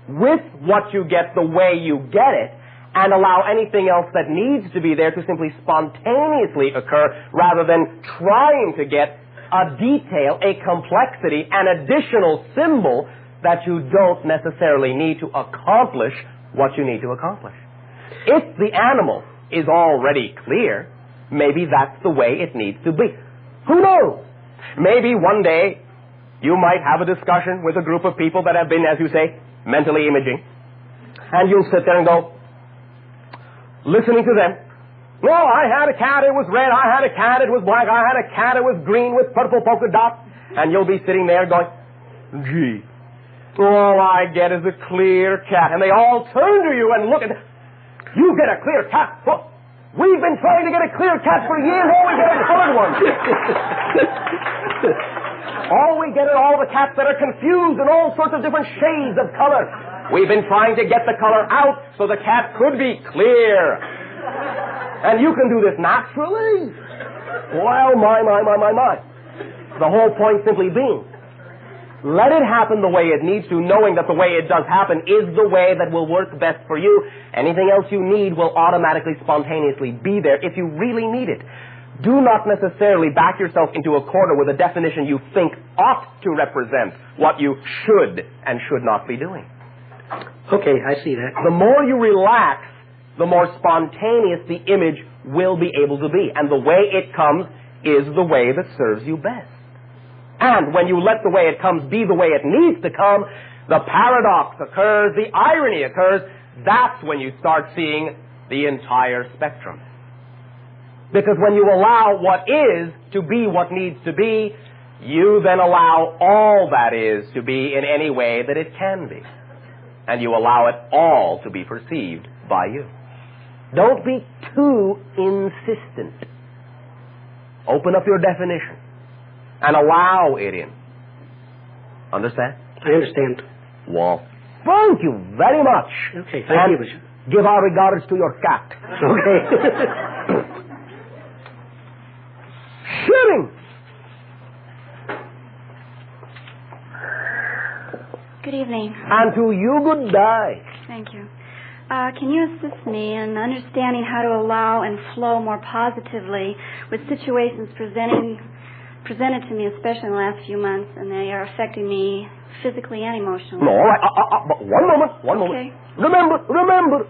with what you get the way you get it and allow anything else that needs to be there to simply spontaneously occur rather than trying to get a detail, a complexity, an additional symbol that you don't necessarily need to accomplish what you need to accomplish? If the animal is already clear, maybe that's the way it needs to be. Who knows? Maybe one day you might have a discussion with a group of people that have been, as you say, mentally imaging, and you'll sit there and go, listening to them, well, I had a cat, it was red, I had a cat, it was black, I had a cat, it was green with purple polka dots, and you'll be sitting there going, gee, all I get is a clear cat. And they all turn to you and look at, you get a clear cat? Well, we've been trying to get a clear cat for years, all we get is colored ones. All we get are all the cats that are confused in all sorts of different shades of color. We've been trying to get the color out so the cat could be clear. And you can do this naturally. Well, my. The whole point simply being, let it happen the way it needs to, knowing that the way it does happen is the way that will work best for you. Anything else you need will automatically, spontaneously be there if you really need it. Do not necessarily back yourself into a corner with a definition you think ought to represent what you should and should not be doing. Okay, I see that. The more you relax, the more spontaneous the image will be able to be. And the way it comes is the way that serves you best. And when you let the way it comes be the way it needs to come, the paradox occurs, the irony occurs. That's when you start seeing the entire spectrum. Because when you allow what is to be what needs to be, you then allow all that is to be in any way that it can be. And you allow it all to be perceived by you. Don't be too insistent. Open up your definition and allow it in. Understand? I understand. Well, thank you very much. Okay, thank you, Bashar. Give our regards to your cat. Okay? Shooting! Good evening. And to you, good day. Thank you. Can you assist me in understanding how to allow and flow more positively with situations presented to me, especially in the last few months, and they are affecting me physically and emotionally? No, all right. But one moment. Remember.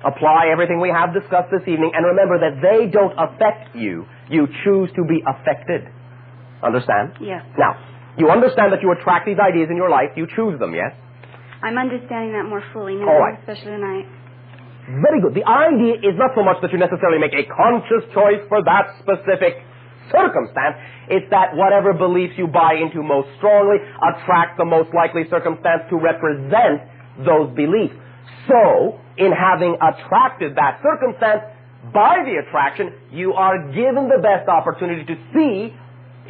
Apply everything we have discussed this evening, and remember that they don't affect you. You choose to be affected. Understand? Yes. Now, you understand that you attract these ideas in your life. You choose them, yes? I'm understanding that more fully now, all right. especially tonight. Very good. The idea is not so much that you necessarily make a conscious choice for that specific circumstance. It's that whatever beliefs you buy into most strongly attract the most likely circumstance to represent those beliefs. So, in having attracted that circumstance, by the attraction, you are given the best opportunity to see,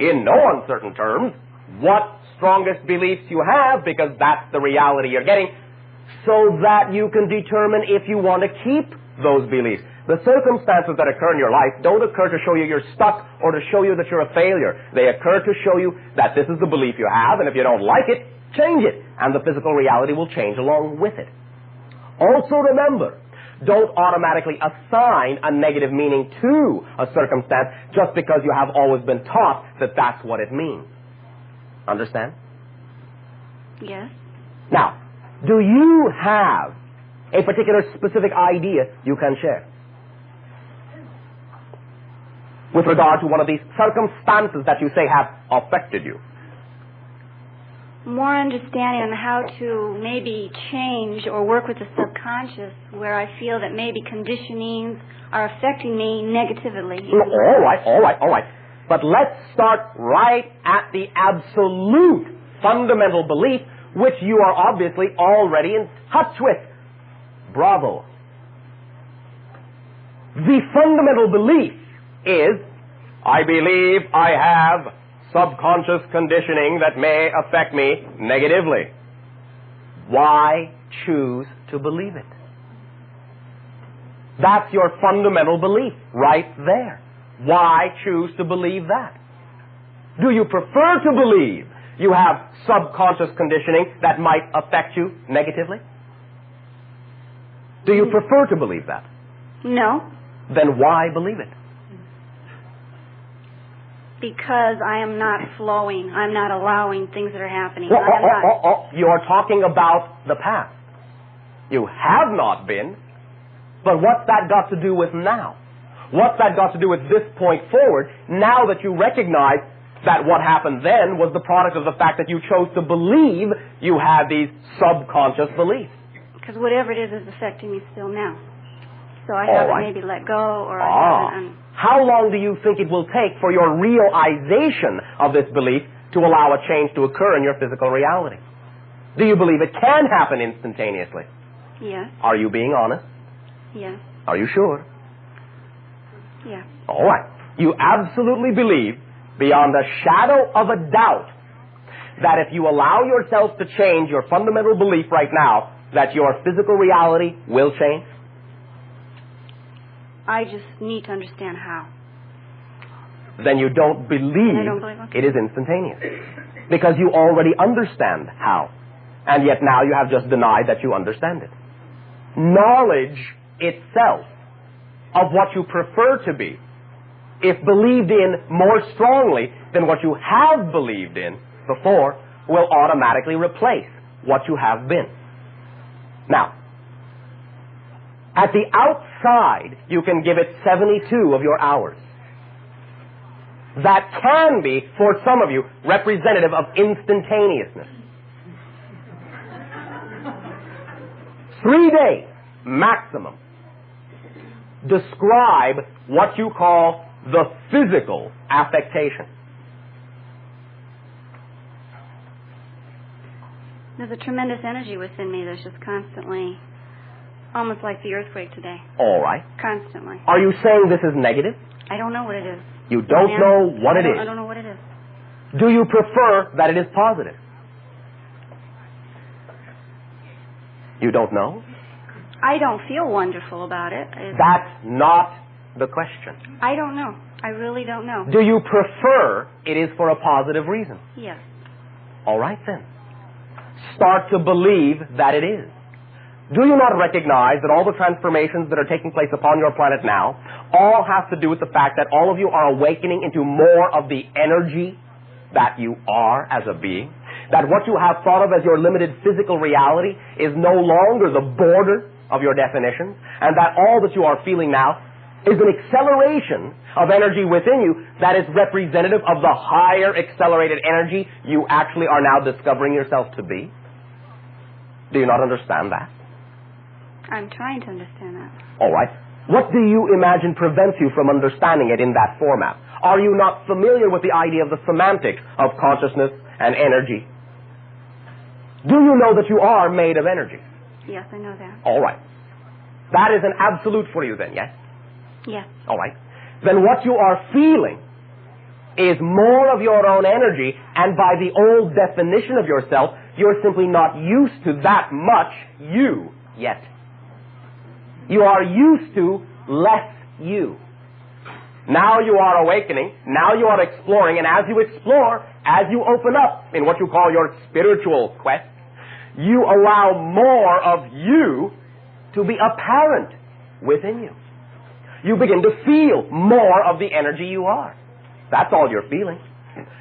in no uncertain terms, what strongest beliefs you have, because that's the reality you're getting, so that you can determine if you want to keep those beliefs. The circumstances that occur in your life don't occur to show you you're stuck or to show you that you're a failure. They occur to show you that this is the belief you have, and if you don't like it, change it, and the physical reality will change along with it. Also remember, don't automatically assign a negative meaning to a circumstance just because you have always been taught that that's what it means. Understand? Yes. Now, do you have a particular specific idea you can share with regard to one of these circumstances that you say have affected you? More understanding on how to maybe change or work with the subconscious, where I feel that maybe conditionings are affecting me negatively. All right. But let's start right at the absolute fundamental belief, which you are obviously already in touch with. Bravo. The fundamental belief is, I believe I have subconscious conditioning that may affect me negatively. Why choose to believe it? That's your fundamental belief right there. Why choose to believe that? Do you prefer to believe you have subconscious conditioning that might affect you negatively? Do you prefer to believe that? No. Then why believe it? Because I am not flowing. I'm not allowing things that are happening. You are talking about the past. You have not been, but what's that got to do with now? What's that got to do with this point forward, now that you recognize that what happened then was the product of the fact that you chose to believe you had these subconscious beliefs? Because whatever it is affecting me still now. So I haven't maybe let go, or I haven't... How long do you think it will take for your realization of this belief to allow a change to occur in your physical reality? Do you believe it can happen instantaneously? Yes. Are you being honest? Yes. Are you sure? Yes. All right. You absolutely believe, beyond a shadow of a doubt, that if you allow yourself to change your fundamental belief right now, that your physical reality will change? I just need to understand how. Then you don't believe it is instantaneous. Because you already understand how. And yet now you have just denied that you understand it. Knowledge itself of what you prefer to be, if believed in more strongly than what you have believed in before, will automatically replace what you have been. Now, at the outside, you can give it 72 of your hours. That can be, for some of you, representative of instantaneousness. 3 days, maximum. Describe what you call the physical affectation. There's a tremendous energy within me that's just constantly, almost like the earthquake today. All right. Constantly. Are you saying this is negative? I don't know what it is. You don't know what it is? I don't know what it is. Do you prefer that it is positive? You don't know? I don't feel wonderful about it. That's not the question. I don't know. I really don't know. Do you prefer it is for a positive reason? Yes. All right then. Start to believe that it is. Do you not recognize that all the transformations that are taking place upon your planet now all have to do with the fact that all of you are awakening into more of the energy that you are as a being? That what you have thought of as your limited physical reality is no longer the border of your definitions, and that all that you are feeling now is an acceleration of energy within you that is representative of the higher accelerated energy you actually are now discovering yourself to be? Do you not understand that? I'm trying to understand that. All right. What do you imagine prevents you from understanding it in that format? Are you not familiar with the idea of the semantics of consciousness and energy? Do you know that you are made of energy? Yes, I know that. All right. That is an absolute for you then, yes? Yes. All right. Then what you are feeling is more of your own energy, and by the old definition of yourself, you're simply not used to that much you yet. You are used to less you. Now you are awakening, now you are exploring, and as you explore, as you open up in what you call your spiritual quest, you allow more of you to be apparent within you. You begin to feel more of the energy you are. That's all you're feeling.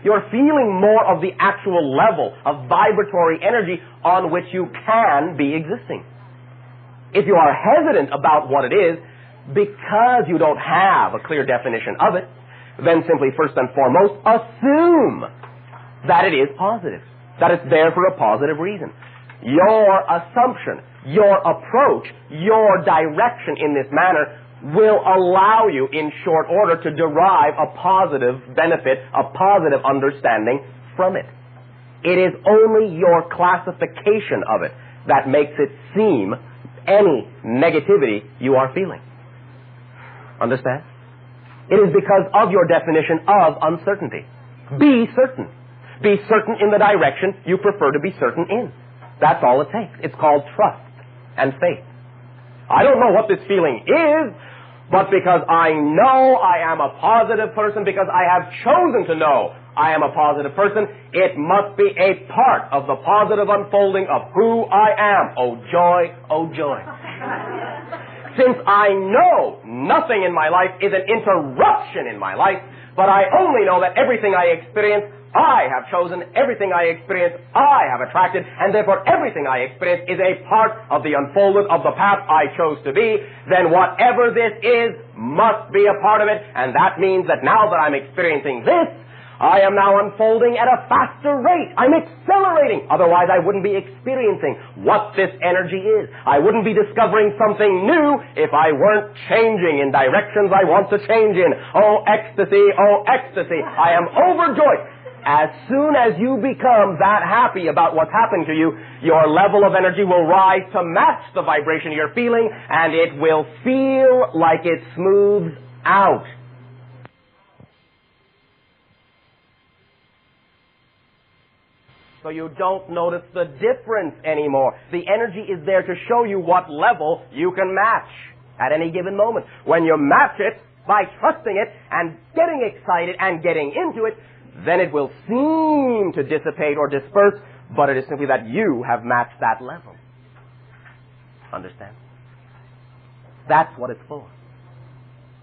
You're feeling more of the actual level of vibratory energy on which you can be existing. If you are hesitant about what it is because you don't have a clear definition of it, then simply first and foremost assume that it is positive, that it's there for a positive reason. Your assumption, your approach, your direction in this manner will allow you in short order to derive a positive benefit, a positive understanding from it. It is only your classification of it that makes it seem any negativity you are feeling. Understand? It is because of your definition of uncertainty. Be certain. Be certain in the direction you prefer to be certain in. That's all it takes. It's called trust and faith. I don't know what this feeling is, but because I know I am a positive person, because I have chosen to know I am a positive person, it must be a part of the positive unfolding of who I am. Oh joy, oh joy. Since I know nothing in my life is an interruption in my life, but I only know that everything I experience, I have chosen, everything I experience, I have attracted, and therefore everything I experience is a part of the unfoldment of the path I chose to be, then whatever this is must be a part of it, and that means that now that I'm experiencing this, I am now unfolding at a faster rate. I'm accelerating. Otherwise, I wouldn't be experiencing what this energy is. I wouldn't be discovering something new if I weren't changing in directions I want to change in. Oh, ecstasy, oh, ecstasy. I am overjoyed. As soon as you become that happy about what's happened to you, your level of energy will rise to match the vibration you're feeling, and it will feel like it smooths out. So you don't notice the difference anymore. The energy is there to show you what level you can match at any given moment. When you match it by trusting it and getting excited and getting into it, then it will seem to dissipate or disperse, but it is simply that you have matched that level. Understand? That's what it's for.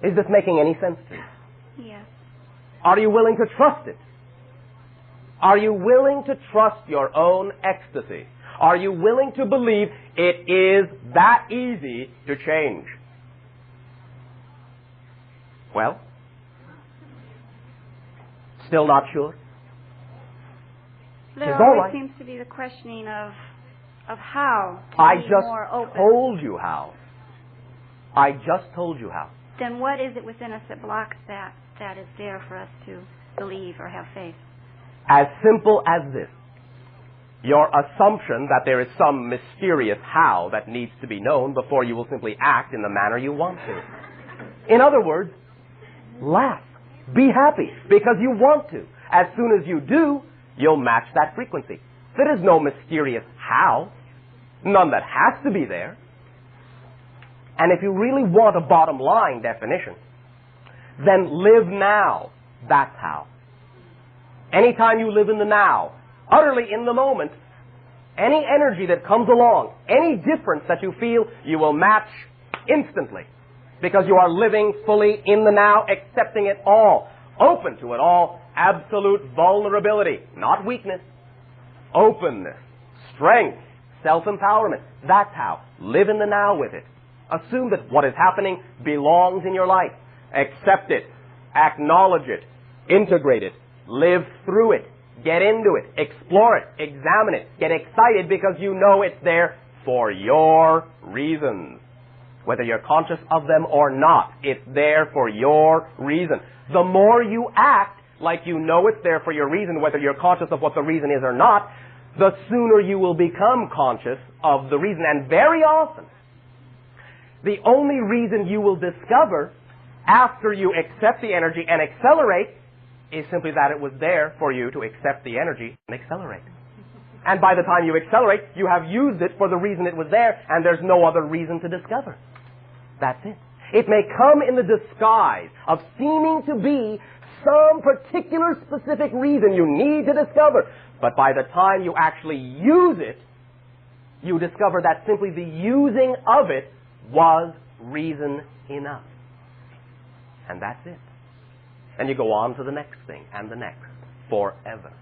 Is this making any sense to you? Yes. Are you willing to trust it? Are you willing to trust your own ecstasy? Are you willing to believe it is that easy to change? Well, still not sure? There It's all always right. seems to be the questioning of how to I be just more open. told you how. I just told you how. Then what is it within us that blocks that is there for us to believe or have faith? As simple as this. Your assumption that there is some mysterious how that needs to be known before you will simply act in the manner you want to. In other words, laugh. Be happy because you want to. As soon as you do, you'll match that frequency. There is no mysterious how. None that has to be there. And if you really want a bottom line definition, then live now. That's how. Anytime you live in the now, utterly in the moment, any energy that comes along, any difference that you feel, you will match instantly. Because you are living fully in the now, accepting it all, open to it all, absolute vulnerability, not weakness, openness, strength, self-empowerment. That's how. Live in the now with it. Assume that what is happening belongs in your life. Accept it. Acknowledge it. Integrate it. Live through it. Get into it. Explore it. Examine it. Get excited because you know it's there for your reasons. Whether you're conscious of them or not, it's there for your reason. The more you act like you know it's there for your reason, whether you're conscious of what the reason is or not, the sooner you will become conscious of the reason. And very often, the only reason you will discover after you accept the energy and accelerate is simply that it was there for you to accept the energy and accelerate. And by the time you accelerate, you have used it for the reason it was there, and there's no other reason to discover. That's it. It may come in the disguise of seeming to be some particular specific reason you need to discover. But by the time you actually use it, you discover that simply the using of it was reason enough. And that's it. And you go on to the next thing and the next, forever.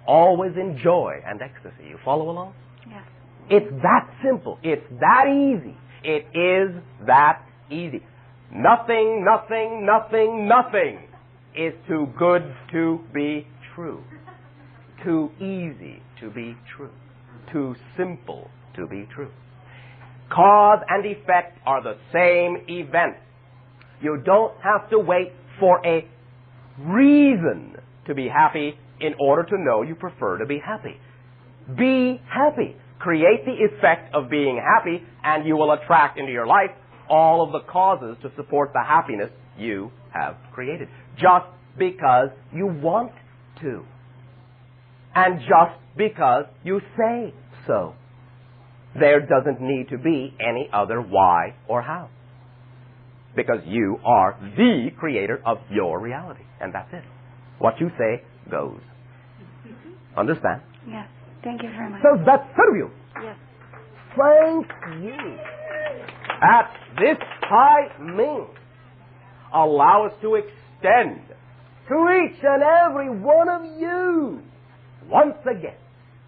Always in joy and ecstasy. You follow along? Yes. It's that simple. It's that easy. It is that easy. Nothing, nothing, nothing, nothing is too good to be true. Too easy to be true. Too simple to be true. Cause and effect are the same event. You don't have to wait for a reason to be happy in order to know you prefer to be happy. Be happy. Create the effect of being happy, and you will attract into your life all of the causes to support the happiness you have created. Just because you want to. And just because you say so. There doesn't need to be any other why or how. Because you are the creator of your reality. And that's it. What you say goes. Understand? Yes. Thank you very much. So that's you. Yes. Thank you. At this timing, allow us to extend to each and every one of you, once again,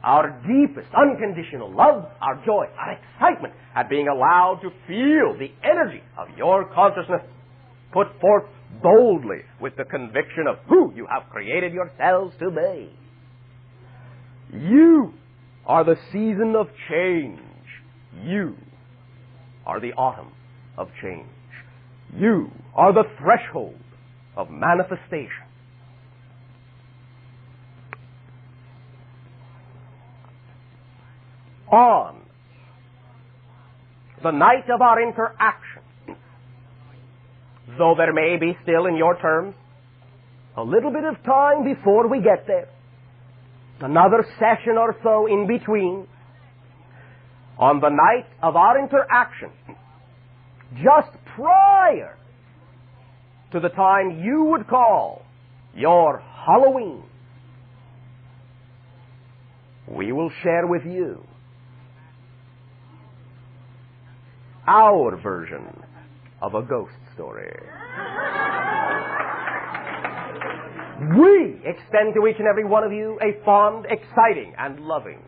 our deepest unconditional love, our joy, our excitement at being allowed to feel the energy of your consciousness put forth boldly with the conviction of who you have created yourselves to be. You are the season of change. You are the autumn of change. You are the threshold of manifestation. On the night of our interaction, though there may be still in your terms a little bit of time before we get there, another session or so in between, on the night of our interaction, just prior to the time you would call your Halloween, we will share with you our version of a ghost story. We extend to each and every one of you a fond, exciting, and loving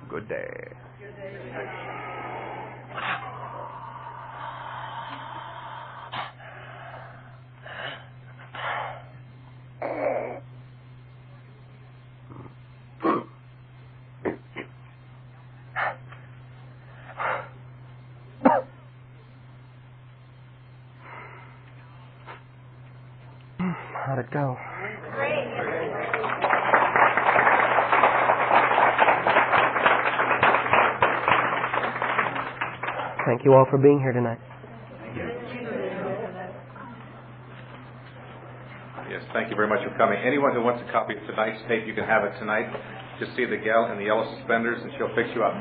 good day. How'd it go? Great. Thank you all for being here tonight. Yes, thank you very much for coming. Anyone who wants a copy of tonight's tape, you can have it tonight. Just see the gal in the yellow suspenders and she'll fix you up.